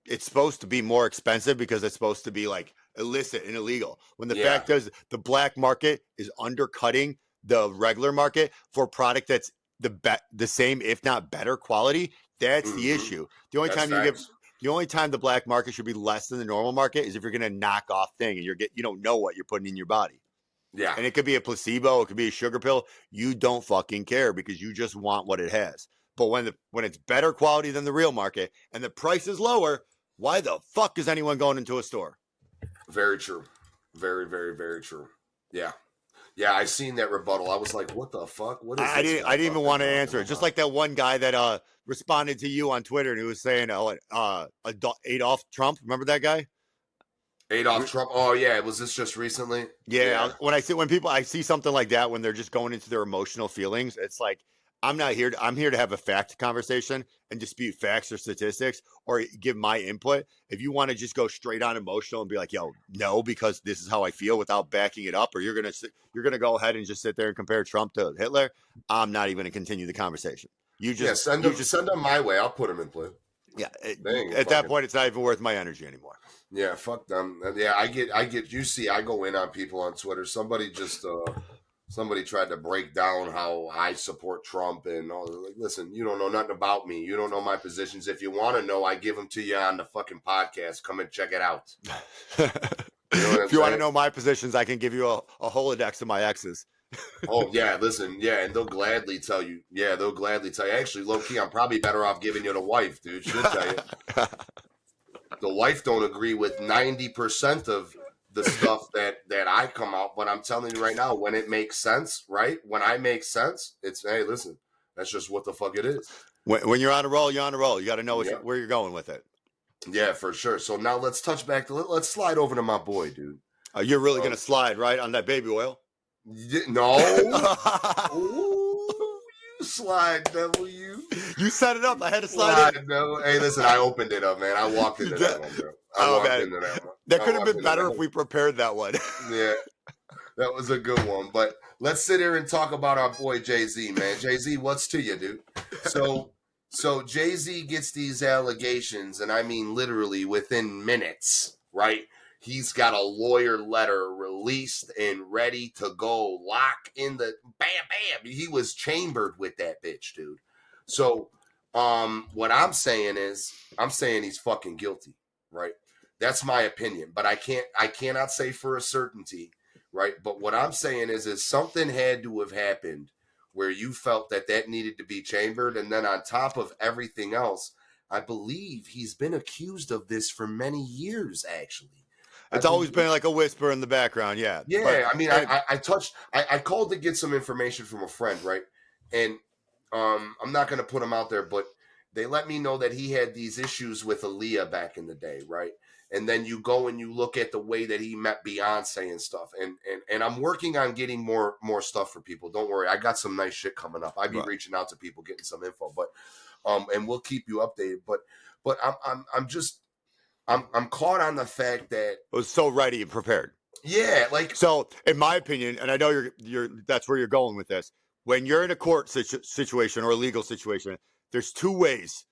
Speaker 2: it's supposed to be more expensive because it's supposed to be like illicit and illegal. When the fact is the black market is undercutting the regular market for a product that's the same if not better quality, that's the issue. The only time the only time the black market should be less than the normal market is if you're going to knock off thing and you don't know what you're putting in your body.
Speaker 3: Yeah.
Speaker 2: And it could be a placebo, it could be a sugar pill. You don't fucking care because you just want what it has. But when it's better quality than the real market and the price is lower, why the fuck is anyone going into a store?
Speaker 3: Very true. Very, very, very true. Yeah. Yeah, I seen that rebuttal. I was like, what the fuck? What is
Speaker 2: I didn't even want to answer it. Just like that one guy that responded to you on Twitter and he was saying Adolf Trump. Remember that guy?
Speaker 3: Adolf Trump. Oh yeah, was this just recently?
Speaker 2: Yeah. When I see something like that when they're just going into their emotional feelings, it's like I'm here to have a fact conversation and dispute facts or statistics or give my input. If you want to just go straight on emotional and be like, yo, no, because this is how I feel without backing it up, or you're gonna go ahead and just sit there and compare Trump to Hitler, I'm not even gonna continue the conversation.
Speaker 3: Send them my way. I'll put them in play.
Speaker 2: Yeah, at that point, it's not even worth my energy anymore.
Speaker 3: Yeah, fuck them. Yeah, I get. You see, I go in on people on Twitter. Somebody tried to break down how I support Trump and all. Like, listen, you don't know nothing about me. You don't know my positions. If you want to know, I give them to you on the fucking podcast. Come and check it out.
Speaker 2: If you want to know my positions, I can give you a Holodex of my exes.
Speaker 3: Oh yeah, listen, yeah, and they'll gladly tell you. Yeah, they'll gladly tell you. Actually, low key, I'm probably better off giving you the wife, dude. She'll tell you. The wife don't agree with 90% of the stuff that I come out, but I'm telling you right now, when it makes sense, right? When I make sense, it's hey, listen, that's just what the fuck it is.
Speaker 2: When you're on a roll, you're on a roll. You got to know where you're going with it. Yeah,
Speaker 3: for sure. So now let's touch back. Let's slide over to my boy, dude.
Speaker 2: You're really gonna slide right on that baby oil?
Speaker 3: No. Ooh, you slide, devil, you.
Speaker 2: You set it up. I had to slide it.
Speaker 3: No. Hey, listen, I opened it up, man. I walked into that one, bro. I walked into that one.
Speaker 2: That could have been better if we prepared that one.
Speaker 3: Yeah, that was a good one. But let's sit here and talk about our boy Jay-Z, man. Jay-Z, what's to you, dude? So Jay-Z gets these allegations, and I mean literally within minutes, right? He's got a lawyer letter released and ready to go. Lock in the bam, bam. He was chambered with that bitch, dude. So, what I'm saying is, he's fucking guilty, right? That's my opinion, but I cannot say for a certainty, right? But what I'm saying is something had to have happened where you felt that needed to be chambered, and then on top of everything else, I believe he's been accused of this for many years, actually.
Speaker 2: It's always been like a whisper in the background, yeah.
Speaker 3: Yeah, but, I mean, I called to get some information from a friend, right? And I'm not going to put him out there, but they let me know that he had these issues with Aaliyah back in the day, right? And then you go and you look at the way that he met Beyonce and stuff. And I'm working on getting more stuff for people. Don't worry, I got some nice shit coming up. I'd be reaching out to people, getting some info, but and we'll keep you updated. But I'm caught on the fact that
Speaker 2: I was so ready and prepared.
Speaker 3: Yeah, like
Speaker 2: so. In my opinion, and I know you're that's where you're going with this. When you're in a court situation or a legal situation, there's two ways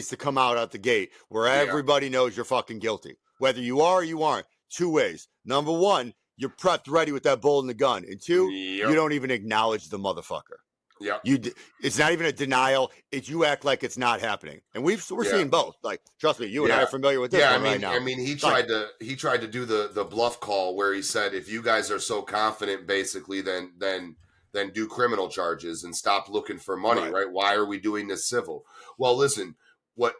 Speaker 2: to come out the gate where everybody knows you're fucking guilty, whether you are or you aren't. Two ways. Number one, you're prepped, ready with that bull in the gun, and two, you don't even acknowledge the motherfucker.
Speaker 3: Yep.
Speaker 2: It's not even a denial. It's you act like it's not happening, and we're seeing both. Like, trust me, you and I are familiar with this one right now.
Speaker 3: I mean, he tried to do the bluff call where he said, if you guys are so confident, basically, then do criminal charges and stop looking for money, right? Why are we doing this civil? Well, listen, what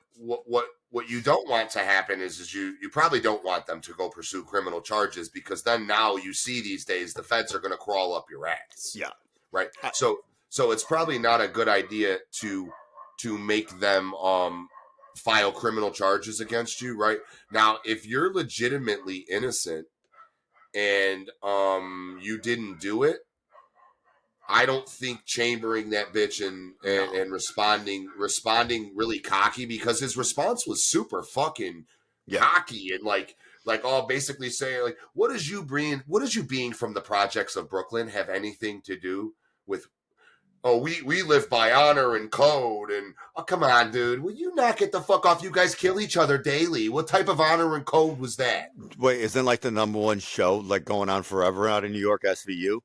Speaker 3: you don't want to happen is you probably don't want them to go pursue criminal charges, because then now you see these days the feds are going to crawl up your ass.
Speaker 2: Yeah.
Speaker 3: Right. So it's probably not a good idea to make them file criminal charges against you, right? Now, if you're legitimately innocent and you didn't do it, I don't think chambering that bitch and responding really cocky, because his response was super fucking cocky and like all basically saying like, what does you being from the projects of Brooklyn have anything to do with? Oh, we live by honor and code, and oh, come on, dude, will you not get the fuck off? You guys kill each other daily. What type of honor and code was that?
Speaker 2: Wait, isn't like the #1 show like going on forever out in New York, SVU?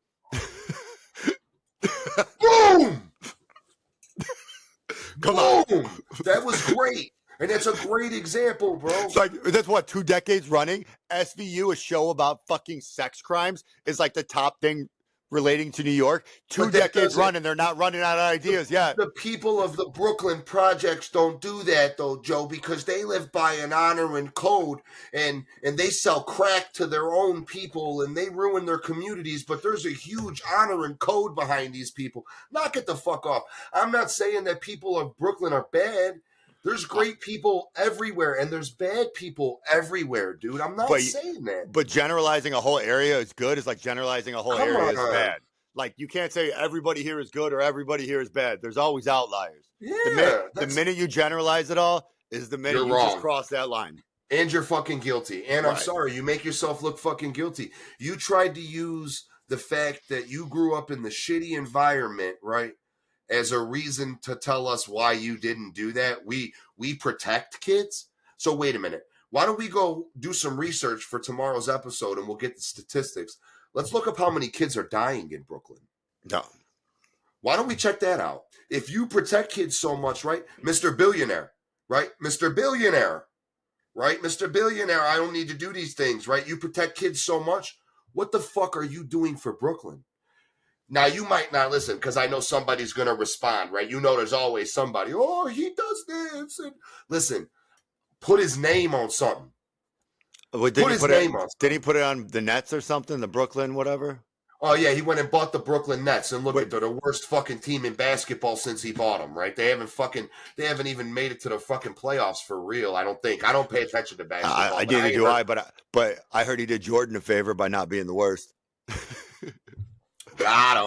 Speaker 3: Boom!
Speaker 2: Come on.
Speaker 3: That was great. And that's a great example, bro.
Speaker 2: It's like, that's what, 2 decades running? SVU, a show about fucking sex crimes, is like the top thing relating to New York. 2 decades running, they're not running out of ideas yet.
Speaker 3: The people of the Brooklyn projects don't do that though, Joe, because they live by an honor and code, and they sell crack to their own people and they ruin their communities, but there's a huge honor and code behind these people. Knock it the fuck off. I'm not saying that people of Brooklyn are bad. There's great people everywhere, and there's bad people everywhere, dude. I'm not saying that.
Speaker 2: But generalizing a whole area is good is like generalizing a whole area is bad. Like, you can't say everybody here is good or everybody here is bad. There's always outliers.
Speaker 3: Yeah.
Speaker 2: The minute you generalize it all is the minute you just cross that line.
Speaker 3: And you're fucking guilty. And I'm sorry, you make yourself look fucking guilty. You tried to use the fact that you grew up in the shitty environment, right, as a reason to tell us why you didn't do that. We protect kids. So wait a minute. Why don't we go do some research for tomorrow's episode and we'll get the statistics. Let's look up how many kids are dying in Brooklyn.
Speaker 2: No.
Speaker 3: Why don't we check that out? If you protect kids so much, right? Mr. Billionaire, right? Mr. Billionaire, right? Mr. Billionaire, I don't need to do these things, right? You protect kids so much. What the fuck are you doing for Brooklyn? Now, you might not listen because I know somebody's going to respond, right? You know there's always somebody, oh, he does this. And listen, put his name on something.
Speaker 2: Did he put it on the Nets or something, the Brooklyn whatever?
Speaker 3: Oh, yeah, he went and bought the Brooklyn Nets, and look, they're the worst fucking team in basketball since he bought them, right? They haven't even made it to the fucking playoffs for real, I don't think. I don't pay attention to basketball.
Speaker 2: But I heard he did Jordan a favor by not being the worst.
Speaker 3: Got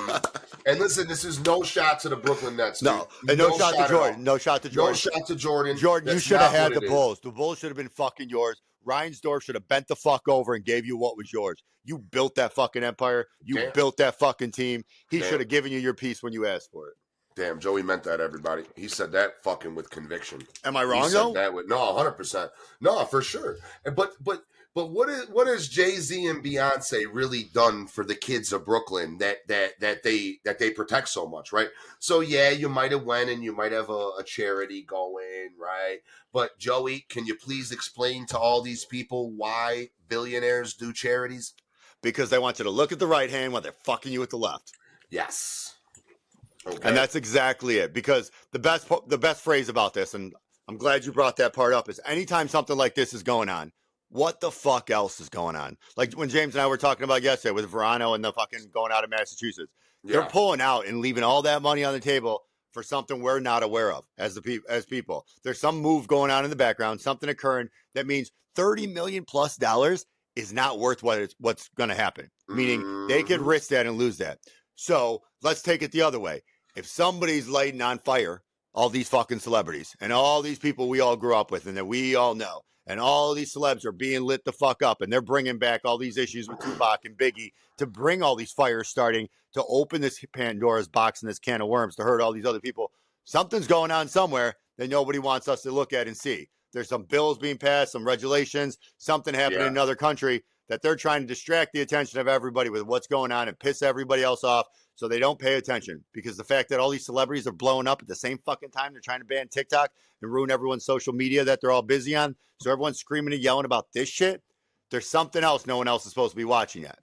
Speaker 3: him. And listen, this is no shot to the Brooklyn Nets.
Speaker 2: No, and no shot to Jordan. No shot to Jordan.
Speaker 3: No shot to Jordan.
Speaker 2: Jordan, you should have had the Bulls. The Bulls should have been fucking yours. Reinsdorf should have bent the fuck over and gave you what was yours. You built that fucking empire. You built that fucking team. He should have given you your piece when you asked for it. Damn,
Speaker 3: Joey meant that, everybody. He said that fucking with conviction.
Speaker 2: Am I wrong, though?
Speaker 3: No, 100%. No, for sure. But what has Jay-Z and Beyonce really done for the kids of Brooklyn that they protect so much, right? So yeah, you might have went and you might have a charity going, right? But Joey, can you please explain to all these people why billionaires do charities?
Speaker 2: Because they want you to look at the right hand while they're fucking you with the left.
Speaker 3: Yes. Okay.
Speaker 2: And that's exactly it. Because the best phrase about this, and I'm glad you brought that part up, is anytime something like this is going on, what the fuck else is going on? Like when James and I were talking about yesterday with Verano and the fucking going out of Massachusetts. Yeah. They're pulling out and leaving all that money on the table for something we're not aware of as people. There's some move going on in the background, something occurring that means $30 million plus is not worth what's going to happen. Meaning they could risk that and lose that. So let's take it the other way. If somebody's lighting on fire all these fucking celebrities and all these people we all grew up with and that we all know, and all these celebs are being lit the fuck up, and they're bringing back all these issues with Tupac and Biggie to bring all these fires starting, to open this Pandora's box and this can of worms to hurt all these other people. Something's going on somewhere that nobody wants us to look at and see. There's some bills being passed, some regulations, something happening in another country that they're trying to distract the attention of everybody with what's going on and piss everybody else off So they don't pay attention because the fact that all these celebrities are blowing up at the same fucking time, they're trying to ban TikTok and ruin everyone's social media that they're all busy on. So everyone's screaming and yelling about this shit. There's something else no one else is supposed to be watching yet.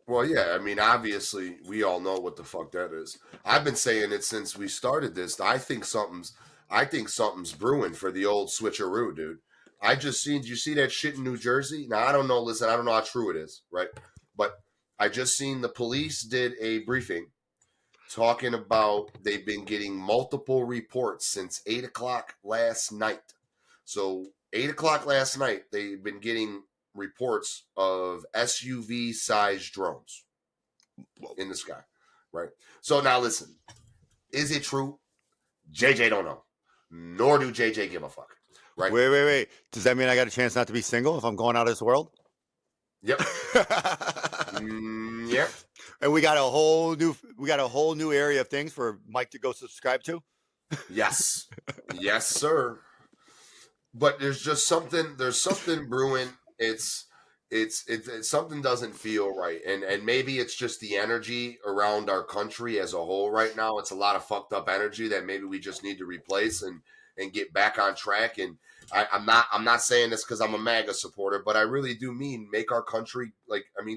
Speaker 3: Well, yeah, I mean, obviously, we all know what the fuck that is. I've been saying it since we started this. I think something's brewing for the old switcheroo, dude. I just seen. Did you see that shit in New Jersey? Now, I don't know. Listen, I don't know how true it is, right? But I just seen the police did a briefing talking about they've been getting multiple reports since 8 o'clock last night. So 8 o'clock last night, they've been getting reports of SUV-sized drones in the sky, right? So now listen, is it true? JJ don't know, nor do JJ give a fuck, right?
Speaker 2: Wait. Does that mean I got a chance not to be single if I'm going out of this world?
Speaker 3: Yep. Yep.
Speaker 2: And we got a whole new area of things for Mike to go subscribe to.
Speaker 3: Yes. Yes, sir. But there's something brewing. It's something doesn't feel right, and maybe it's just the energy around our country as a whole right now. It's a lot of fucked up energy that maybe we just need to replace and get back on track. And I'm not saying this because I'm a MAGA supporter, but I really do mean make our country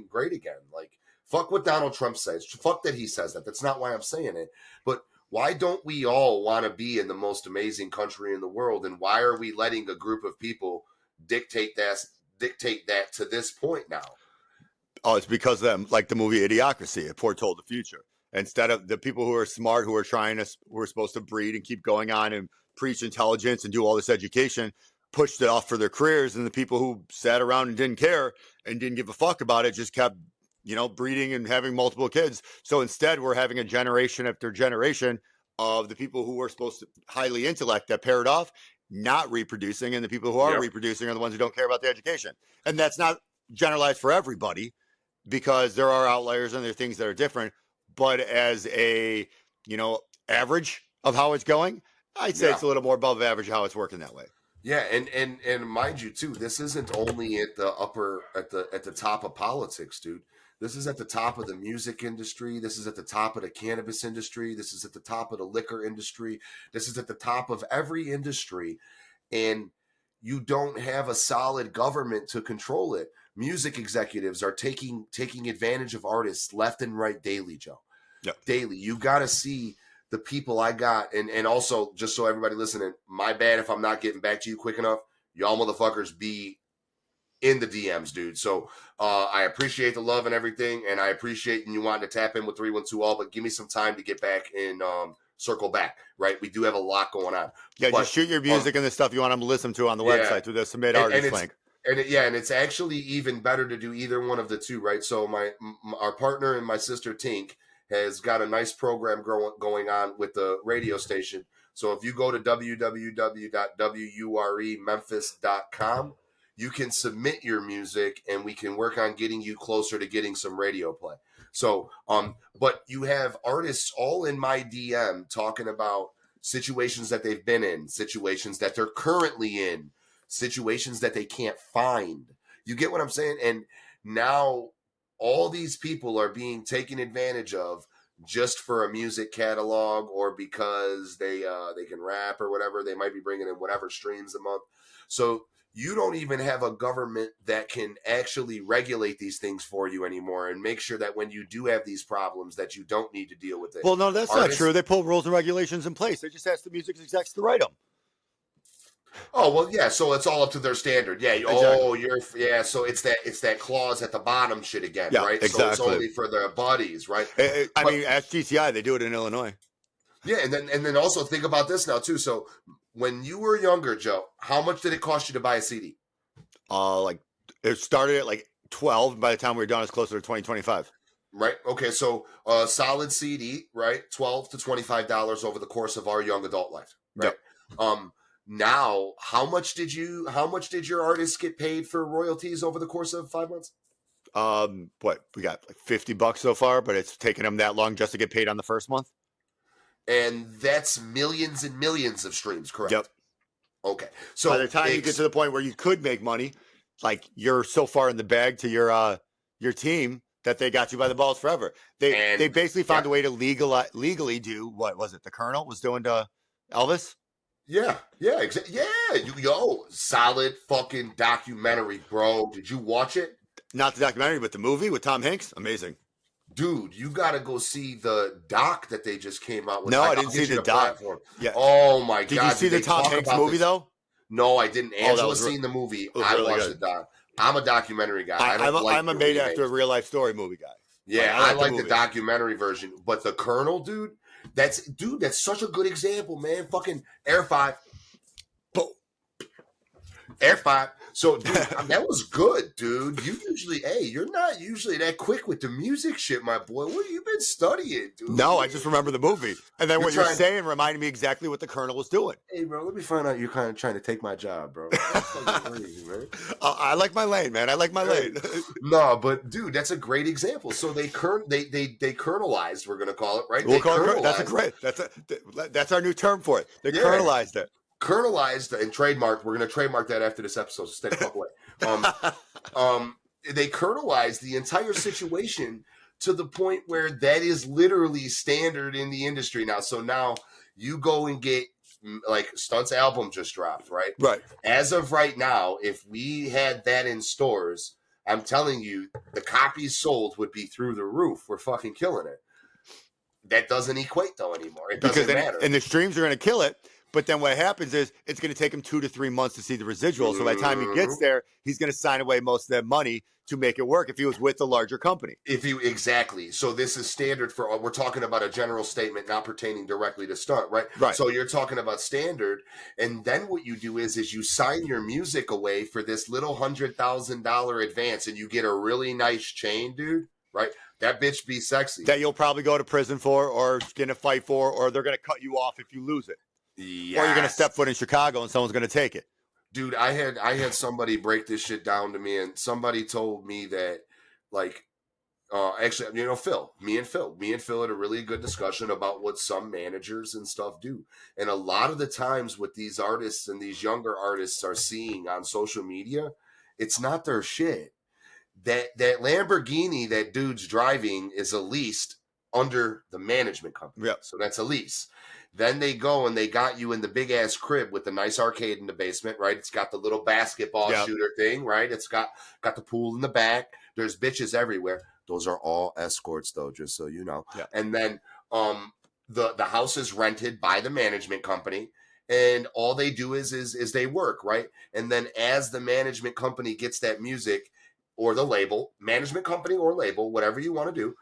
Speaker 3: great again. Like, fuck what Donald Trump says. Fuck that he says that. That's not why I'm saying it. But why don't we all want to be in the most amazing country in the world? And why are we letting a group of people dictate that to this point now?
Speaker 2: Oh, it's because of them, like the movie Idiocracy. It foretold the future. Instead of the people who are smart, who are supposed to breed and keep going on and preach intelligence and do all this education, pushed it off for their careers, and the people who sat around and didn't care and didn't give a fuck about it just kept breeding and having multiple kids. So instead, we're having a generation after generation of the people who were supposed to highly intellect that paired off, not reproducing, and the people who are reproducing are the ones who don't care about the education. And that's not generalized for everybody, because there are outliers and there are things that are different. But as a average of how it's going, I'd say it's a little more above average how it's working that way.
Speaker 3: Yeah, and mind you too, this isn't only at the top of politics, dude. This is at the top of the music industry. This is at the top of the cannabis industry. This is at the top of the liquor industry. This is at the top of every industry. And you don't have a solid government to control it. Music executives are taking advantage of artists left and right daily, Joe. Yep. Daily. You got to see the people I got. And also, just so everybody listening, my bad if I'm not getting back to you quick enough. Y'all motherfuckers be in the DMs, dude. So I appreciate the love and everything, and I appreciate you wanting to tap in with 312 all, but give me some time to get back and circle back, right? We do have a lot going on.
Speaker 2: Yeah, just shoot your music and the stuff you want them to listen to on the website through the submit artist link.
Speaker 3: And it's actually even better to do either one of the two, right? So our partner and my sister Tink has got a nice program going on with the radio station. So if you go to www.wurememphis.com, you can submit your music and we can work on getting you closer to getting some radio play. So, but you have artists all in my DM talking about situations that they've been in, situations that they're currently in, situations that they can't find. You get what I'm saying? And now all these people are being taken advantage of just for a music catalog or because they can rap or whatever. They might be bringing in whatever streams a month. So you don't even have a government that can actually regulate these things for you anymore and make sure that when you do have these problems that you don't need to deal with it.
Speaker 2: Well, no, that's not true. They put rules and regulations in place. They just ask the music execs to write them.
Speaker 3: Oh, well, yeah, so it's all up to their standard. Yeah. Exactly. So it's that clause at the bottom shit again, right? Exactly. So it's only for their buddies, right?
Speaker 2: I mean, ask GTI, they do it in Illinois.
Speaker 3: Yeah, and then also think about this now too. So when you were younger, Joe, how much did it cost you to buy a CD?
Speaker 2: Like it started at like 12, and by the time we were done, it's closer to $20-25.
Speaker 3: Right. Okay. So a solid CD, right? $12 to $25 over the course of our young adult life. Right. Yep. Now, how much did your artists get paid for royalties over the course of 5 months?
Speaker 2: What we got like $50 so far, but it's taken them that long just to get paid on the first month.
Speaker 3: And that's millions and millions of streams, correct?
Speaker 2: Yep.
Speaker 3: Okay. So
Speaker 2: by the time you get to the point where you could make money, like you're so far in the bag to your team that they got you by the balls forever. They
Speaker 3: And
Speaker 2: basically found a way to legally do what was it? The Colonel was doing to Elvis.
Speaker 3: yeah, solid fucking documentary, bro. Did you watch it?
Speaker 2: Not the documentary, but the movie with Tom Hanks. Amazing.
Speaker 3: Dude, you gotta go see the doc that they just came out with.
Speaker 2: No, I didn't see the doc.
Speaker 3: Platform.
Speaker 2: Yeah.
Speaker 3: Oh my god.
Speaker 2: Did you see the Tom Hanks movie though?
Speaker 3: No, I didn't. Angela's
Speaker 2: was
Speaker 3: seen the movie.
Speaker 2: was
Speaker 3: I
Speaker 2: really
Speaker 3: watched
Speaker 2: good.
Speaker 3: the doc. I'm a documentary guy.
Speaker 2: I'm a made after a real life story movie guy.
Speaker 3: Yeah,
Speaker 2: I
Speaker 3: I like
Speaker 2: the
Speaker 3: the documentary version. But the Colonel, dude, that's such a good example, man. Fucking Air 5.
Speaker 2: Boom.
Speaker 3: Air 5. So, dude, that was good, dude. You're not usually that quick with the music shit, my boy. What have you been studying, dude?
Speaker 2: No, I just remember the movie. And then what you're saying reminded me exactly what the Colonel was doing.
Speaker 3: Hey, bro, let me find out you're kind of trying to take my job, bro. That's crazy, man.
Speaker 2: I like my lane, man. I like my lane.
Speaker 3: No, but, dude, that's a great example. So they kernelized, we're going to call it, right?
Speaker 2: We'll call it, that's our new term for it. They kernelized it.
Speaker 3: Kernelized and trademarked. We're going to trademark that after this episode. So stay the fuck away. They kernelized the entire situation to the point where that is literally standard in the industry now. So now you go and get like Stunt's album just dropped, right?
Speaker 2: Right.
Speaker 3: As of right now, if we had that in stores, I'm telling you, the copies sold would be through the roof. We're fucking killing it. That doesn't equate though anymore. It doesn't matter.
Speaker 2: And the streams are going to kill it. But then what happens is it's going to take him 2 to 3 months to see the residual. So by the time he gets there, he's going to sign away most of that money to make it work if he was with a larger company.
Speaker 3: Exactly. So this is standard for, we're talking about a general statement not pertaining directly to Stunt, right?
Speaker 2: Right.
Speaker 3: So you're talking about standard. And then what you do is you sign your music away for this little $100,000 advance and you get a really nice chain, dude, right? That bitch be sexy.
Speaker 2: That you'll probably go to prison for or get in a fight for, or they're going to cut you off if you lose it. Yes. Or you're going to step foot in Chicago and someone's going to take it.
Speaker 3: Dude, I had somebody break this shit down to me, and somebody told me that, like, actually, Phil, me and Phil had a really good discussion about what some managers and stuff do. And a lot of the times what these artists and these younger artists are seeing on social media, it's not their shit. That Lamborghini that dude's driving is a leased under the management company.
Speaker 2: Yep.
Speaker 3: So that's a lease. Then they go and they got you in the big ass crib with the nice arcade in the basement, right? It's got the little basketball shooter thing, right? It's got the pool in the back. There's bitches everywhere. Those are all escorts, though, just so you know.
Speaker 2: Yeah.
Speaker 3: And then the house is rented by the management company, and all they do is they work, right? And then as the management company gets that music or the label, management company or label, whatever you want to do,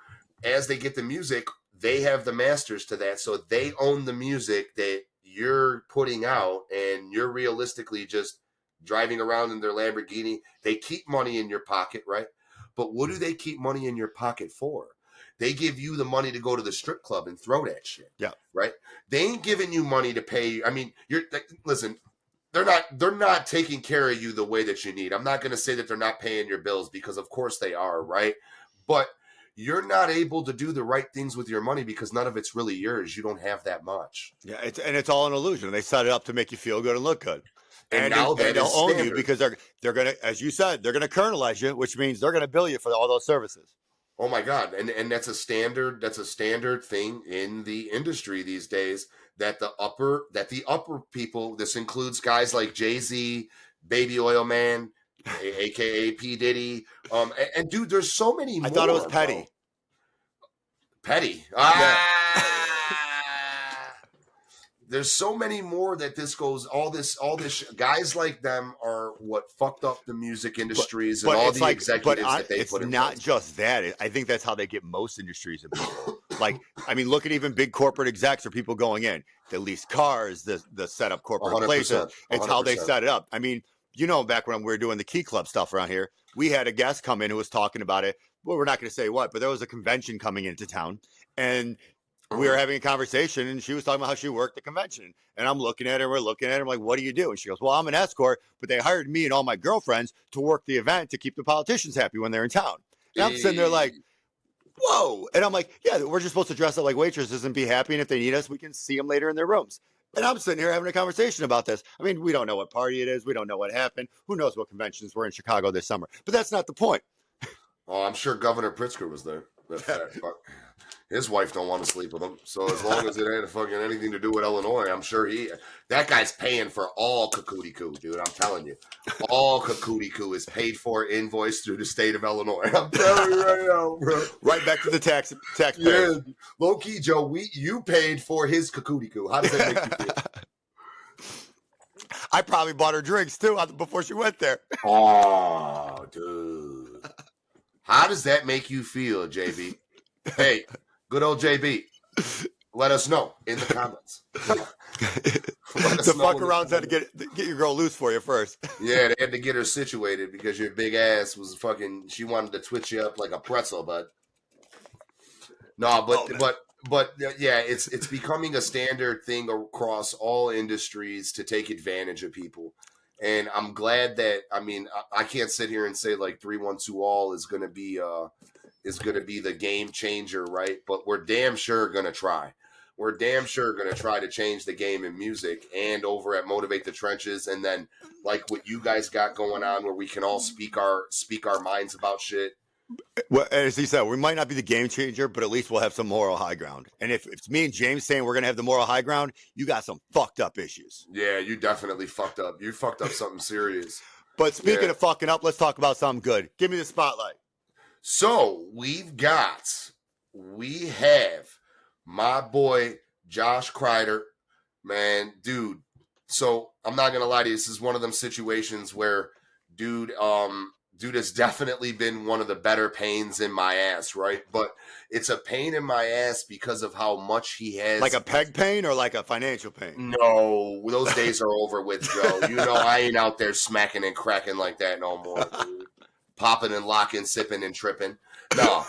Speaker 3: as they get the music, they have the masters to that, so they own the music that you're putting out, and you're realistically just driving around in their Lamborghini. They keep money in your pocket, right? But what do they keep money in your pocket for? They give you the money to go to the strip club and throw that shit.
Speaker 2: Yeah.
Speaker 3: Right? They ain't giving you money to pay. I mean, listen, they're not taking care of you the way that you need. I'm not going to say that they're not paying your bills, because of course they are, right? But you're not able to do the right things with your money because none of it's really yours. You don't have that much.
Speaker 2: Yeah, it's all an illusion. They set it up to make you feel good and look good. And
Speaker 3: now
Speaker 2: they'll own you because they're going to, as you said, they're going to kernelize you, which means they're going to bill you for all those services.
Speaker 3: Oh my God. And that's a standard thing in the industry these days, that the upper people, this includes guys like Jay-Z, Baby Oil Man, aka P. Diddy. And dude, there's so many more.
Speaker 2: I thought it was Petty.
Speaker 3: Bro. Petty. There's so many more that this goes, all this guys like them are what fucked up the music industries and all the executives that they put in.
Speaker 2: It's not just that. I think that's how they get most industries of people. Like, I mean, look at even big corporate execs or people going in. They lease cars, the set up corporate
Speaker 3: 100%,
Speaker 2: places. It's
Speaker 3: 100%.
Speaker 2: how they set it up. I mean, back when we were doing the Key Club stuff around here, we had a guest come in who was talking about it. Well, we're not going to say what, but there was a convention coming into town, and we were having a conversation, and she was talking about how she worked the convention. And I'm looking at her, we're looking at her, I'm like, what do you do? And she goes, well, I'm an escort, but they hired me and all my girlfriends to work the event to keep the politicians happy when they're in town. And I'm sitting there like, whoa. And I'm like, yeah, we're just supposed to dress up like waitresses and be happy. And if they need us, we can see them later in their rooms. And I'm sitting here having a conversation about this. I mean, we don't know what party it is. We don't know what happened. Who knows what conventions were in Chicago this summer. But that's not the point.
Speaker 3: Oh, I'm sure Governor Pritzker was there. That fat fuck. His wife don't want to sleep with him. So as long as it ain't fucking anything to do with Illinois, I'm sure that guy's paying for all Coo, dude. I'm telling you. All Coo is paid for, invoiced through the state of Illinois. I'm telling you right now, bro.
Speaker 2: Right back to the taxpayer.
Speaker 3: Yeah. Low key, Joe, you paid for his Coo. How does that make you feel?
Speaker 2: I probably bought her drinks too before she went there.
Speaker 3: Oh, dude. How does that make you feel, JB? Hey, good old JB. Let us know in the comments.
Speaker 2: The fuck around had to get your girl loose for you first.
Speaker 3: Yeah, they had to get her situated because your big ass was fucking. She wanted to twitch you up like a pretzel, bud. No, but yeah, it's becoming a standard thing across all industries to take advantage of people. And I'm glad that, I mean, I can't sit here and say like 312 all is going to be the game changer, right? But we're damn sure going to try. We're damn sure going to try to change the game in music and over at Motivate the Trenches. And then like what you guys got going on where we can all speak our minds about shit.
Speaker 2: Well, as he said, we might not be the game changer, but at least we'll have some moral high ground. And if it's me and James saying we're going to have the moral high ground, you got some fucked up issues.
Speaker 3: Yeah, you definitely fucked up. You fucked up something serious.
Speaker 2: But speaking of fucking up, let's talk about something good. Give me the spotlight.
Speaker 3: So we have my boy Josh Kreider, man, dude. So I'm not gonna lie to you, this is one of them situations where, dude has definitely been one of the better pains in my ass, right? But it's a pain in my ass because of how much he has.
Speaker 2: Like a peg pain or like a financial pain?
Speaker 3: No, those days are over with, Joe. You know I ain't out there smacking and cracking like that no more, dude. Popping and locking, sipping and tripping. No.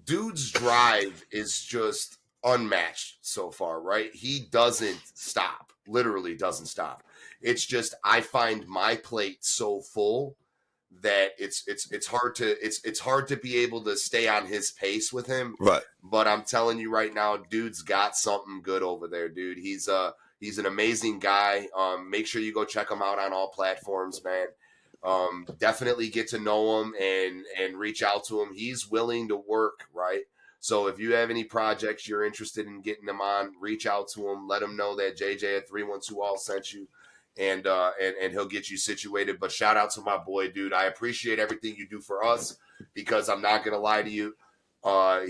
Speaker 3: Dude's drive is just unmatched so far, right? He doesn't stop. Literally doesn't stop. It's just I find my plate so full that it's hard to be able to stay on his pace with him.
Speaker 2: Right.
Speaker 3: But I'm telling you right now, dude's got something good over there, dude. He's an amazing guy. Make sure you go check him out on all platforms, man. Definitely get to know him and reach out to him. He's willing to work, right? So if you have any projects you're interested in getting him on, reach out to him. Let him know that JJ at 312 all sent you, and he'll get you situated. But shout out to my boy, dude. I appreciate everything you do for us because I'm not gonna lie to you.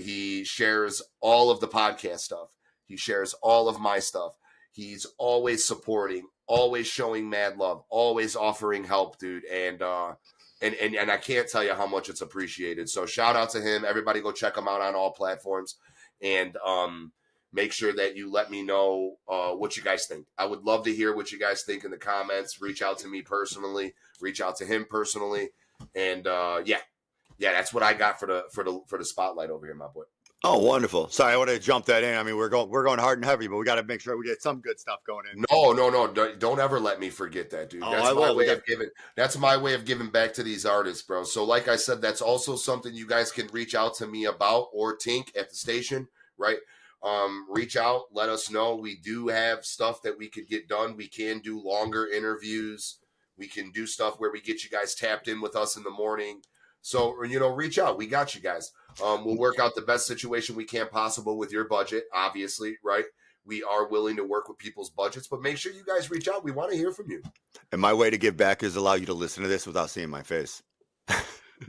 Speaker 3: He shares all of the podcast stuff. He shares all of my stuff. He's always supporting, always showing mad love, always offering help, dude. And I can't tell you how much it's appreciated. So shout out to him. Everybody go check him out on all platforms. And make sure that you let me know what you guys think. I would love to hear what you guys think in the comments. Reach out to me personally. Reach out to him personally. And yeah, that's what I got for the spotlight over here, my boy.
Speaker 2: Oh, wonderful. Sorry, I want to jump that in. I mean, we're going hard and heavy, but we got to make sure we get some good stuff going in.
Speaker 3: No. Don't ever let me forget that, dude. That's my way of giving back to these artists, bro. So like I said, that's also something you guys can reach out to me about, or Tink at the station, right? Reach out, let us know. We do have stuff that we could get done. We can do longer interviews. We can do stuff where we get you guys tapped in with us in the morning. So, reach out. We got you guys. We'll work out the best situation we can possible with your budget, obviously, right? We are willing to work with people's budgets, but make sure you guys reach out. We want to hear from you. And
Speaker 2: my way to give back is allow you to listen to this without seeing my face.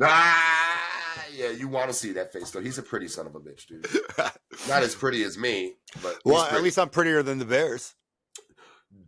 Speaker 3: Yeah, you want to see that face, though. He's a pretty son of a bitch, dude. Not as pretty as me, but...
Speaker 2: Well, at least I'm prettier than the Bears.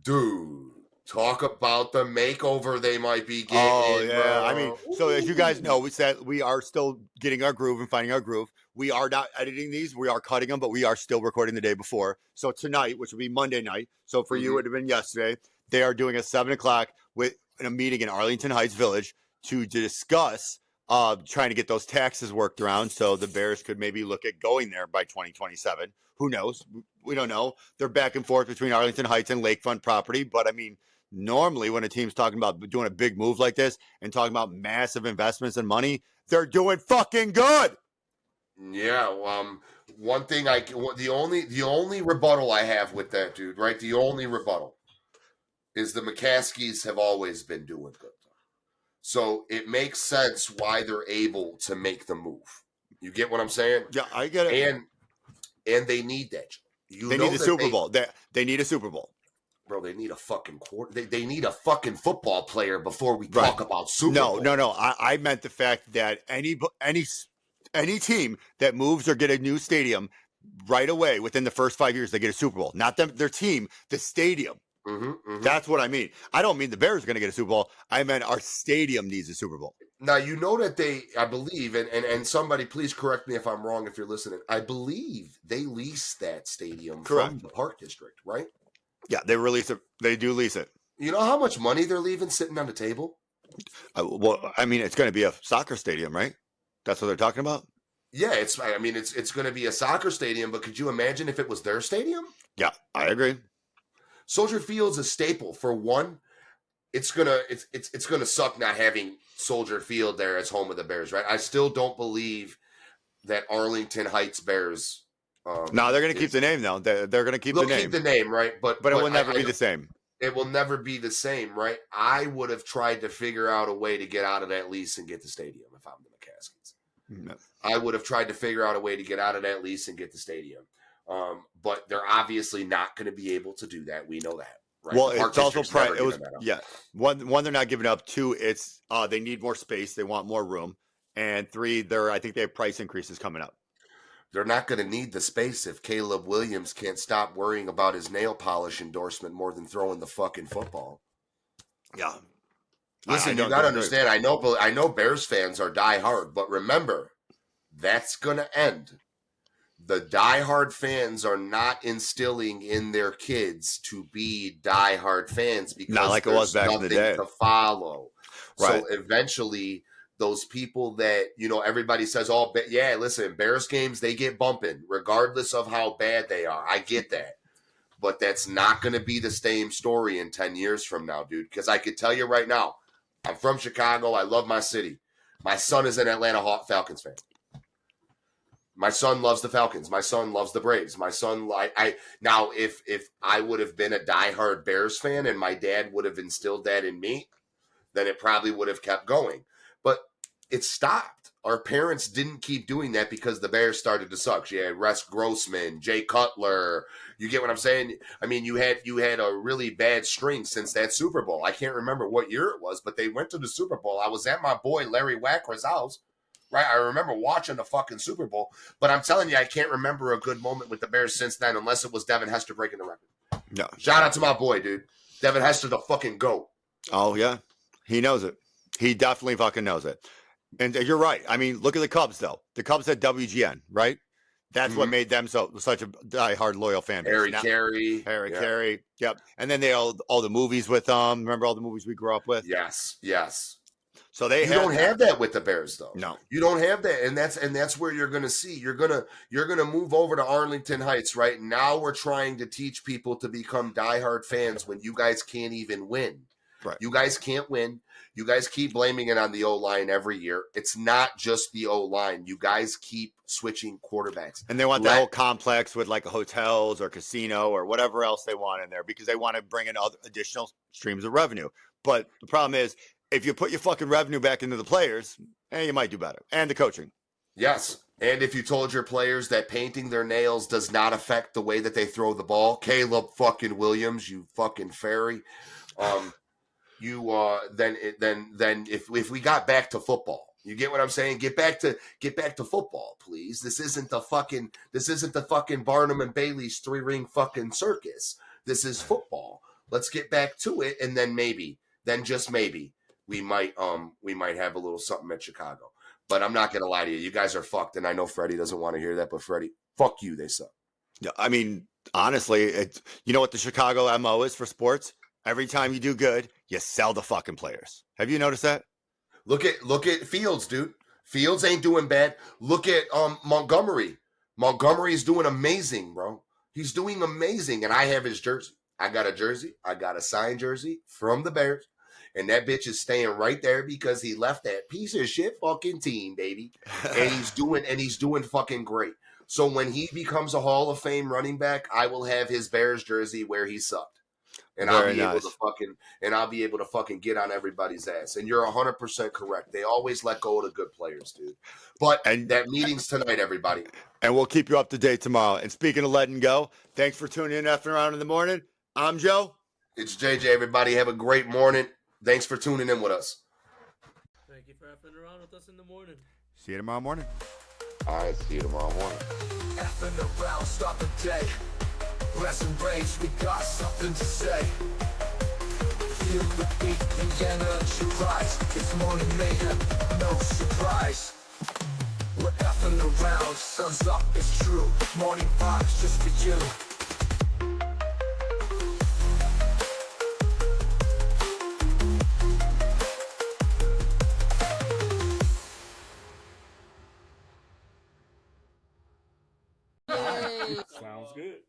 Speaker 3: Dude. Talk about the makeover they might be getting.
Speaker 2: Oh, yeah.
Speaker 3: Bro.
Speaker 2: I mean, so as you guys know, we said we are still getting our groove and finding our groove. We are not editing these. We are cutting them, but we are still recording the day before. So tonight, which will be Monday night. So for you, it would have been yesterday. They are doing a 7 o'clock in a meeting in Arlington Heights Village to discuss trying to get those taxes worked around so the Bears could maybe look at going there by 2027. Who knows? We don't know. They're back and forth between Arlington Heights and lakefront property. But I mean, normally when a team's talking about doing a big move like this and talking about massive investments and money, they're doing fucking good.
Speaker 3: Yeah. One thing the only rebuttal I have with that, dude, right? The only rebuttal is the McCaskies have always been doing good. So it makes sense why they're able to make the move. You get what I'm saying?
Speaker 2: Yeah, I get it.
Speaker 3: And they need that. You
Speaker 2: They
Speaker 3: know
Speaker 2: need a
Speaker 3: that
Speaker 2: Super Bowl. They need a Super Bowl.
Speaker 3: bro, they need a fucking quarter. They need a fucking football player before we
Speaker 2: Right.
Speaker 3: talk about Super Bowl.
Speaker 2: No. I meant the fact that any team that moves or get a new stadium right away within the first 5 years, they get a Super Bowl. Not their team, the stadium. That's what I mean. I don't mean the Bears are going to get a Super Bowl. I meant our stadium needs a Super Bowl.
Speaker 3: Now, you know that I believe, and somebody please correct me if I'm wrong if you're listening, I believe they lease that stadium from the Park District, right?
Speaker 2: Yeah, they release it. They do lease it.
Speaker 3: You know how much money they're leaving sitting on the table?
Speaker 2: Well, I mean, it's going to be a soccer stadium, right? That's what they're talking about?
Speaker 3: Yeah, it's going to be a soccer stadium, but could you imagine if it was their stadium?
Speaker 2: Yeah, I agree.
Speaker 3: Soldier Field's a staple. For one, it's gonna suck not having Soldier Field there as home of the Bears, right? I still don't believe that Arlington Heights Bears.
Speaker 2: No, they're going to keep the name though. They're going to keep the name.
Speaker 3: They'll keep the name, right? But
Speaker 2: it will never be the same.
Speaker 3: It will never be the same, right? I would have tried to figure out a way to get out of that lease and get the stadium if I'm the McCaskies.
Speaker 2: No.
Speaker 3: I would have tried to figure out a way to get out of that lease and get the stadium. But they're obviously not going to be able to do that. We know that. Right?
Speaker 2: Well, it's also
Speaker 3: it was
Speaker 2: one they're not giving up. Two, it's they need more space. They want more room. And three, I think they have price increases coming up.
Speaker 3: They're not going to need the space if Caleb Williams can't stop worrying about his nail polish endorsement more than throwing the fucking football.
Speaker 2: Yeah.
Speaker 3: Listen, you got to understand. I know Bears fans are diehard, but remember, that's going to end. The diehard fans are not instilling in their kids to be diehard fans because
Speaker 2: not like it was back in the day
Speaker 3: to follow.
Speaker 2: Right.
Speaker 3: So eventually, those people that, everybody says, oh, yeah, listen, Bears games, they get bumping regardless of how bad they are. I get that. But that's not going to be the same story in 10 years from now, dude. Because I could tell you right now, I'm from Chicago. I love my city. My son is an Atlanta Falcons fan. My son loves the Falcons. My son loves the Braves. My son, now, if I would have been a diehard Bears fan and my dad would have instilled that in me, then it probably would have kept going. But it stopped. Our parents didn't keep doing that because the Bears started to suck. You had Russ Grossman, Jay Cutler. You get what I'm saying? I mean, you had a really bad string since that Super Bowl. I can't remember what year it was, but they went to the Super Bowl. I was at my boy Larry Wacker's house. Right, I remember watching the fucking Super Bowl, but I'm telling you, I can't remember a good moment with the Bears since then, unless it was Devin Hester breaking the record.
Speaker 2: No.
Speaker 3: Shout out to my boy, dude. Devin Hester, the fucking GOAT.
Speaker 2: Oh, yeah. He knows it. He definitely fucking knows it. And you're right. I mean, look at the Cubs, though. The Cubs had WGN, right? That's what made them such a diehard, loyal fan base.
Speaker 3: Harry Carey.
Speaker 2: Carey. Yep. And then they all the movies with them. Remember all the movies we grew up with?
Speaker 3: Yes.
Speaker 2: So you
Speaker 3: don't have that with the Bears, though.
Speaker 2: No,
Speaker 3: you don't have that, and that's where you're going to see you're gonna move over to Arlington Heights. Right now, we're trying to teach people to become diehard fans when you guys can't even win.
Speaker 2: Right.
Speaker 3: You guys can't win. You guys keep blaming it on the O-line every year. It's not just the O-line. You guys keep switching quarterbacks,
Speaker 2: and they want the whole complex with like hotels or casino or whatever else they want in there because they want to bring in other additional streams of revenue. But the problem is, if you put your fucking revenue back into the players, you might do better. And the coaching. Yes.
Speaker 3: And if you told your players that painting their nails does not affect the way that they throw the ball, Caleb fucking Williams, you fucking fairy, then if we got back to football, you get what I'm saying? Get back to football, please. This isn't the fucking Barnum and Bailey's 3-ring fucking circus. This is football. Let's get back to it, and then just maybe. We might have a little something at Chicago. But I'm not going to lie to you. You guys are fucked. And I know Freddie doesn't want to hear that, but Freddie, fuck you, they suck.
Speaker 2: Yeah, I mean, honestly, you know what the Chicago MO is for sports? Every time you do good, you sell the fucking players. Have you noticed that?
Speaker 3: Look at Fields, dude. Fields ain't doing bad. Look at Montgomery. Montgomery is doing amazing, bro. He's doing amazing. And I have his jersey. I got a jersey. I got a signed jersey from the Bears. And that bitch is staying right there because he left that piece of shit fucking team, baby. And he's doing fucking great. So when he becomes a Hall of Fame running back, I will have his Bears jersey where he sucked. And
Speaker 2: Very nice.
Speaker 3: I'll be able to fucking get on everybody's ass. And you're 100% correct. They always let go of the good players, dude. But
Speaker 2: And
Speaker 3: that meeting's tonight, everybody.
Speaker 2: and we'll keep you up to date tomorrow. And speaking of letting go, thanks for tuning in Effing Around in the Morning. I'm Joe.
Speaker 3: It's JJ, everybody. Have a great morning. Thanks for tuning in with us.
Speaker 4: Thank you for effing around with us in the morning.
Speaker 2: See you tomorrow morning.
Speaker 5: All right, see you tomorrow morning.
Speaker 1: Effing around, start the day. Rest and rage, we got something to say. Feel the beat, the energy rise. It's morning mayhem, no surprise. We're effing around, sun's up, it's true. Morning vibes just for you.
Speaker 4: Sounds good.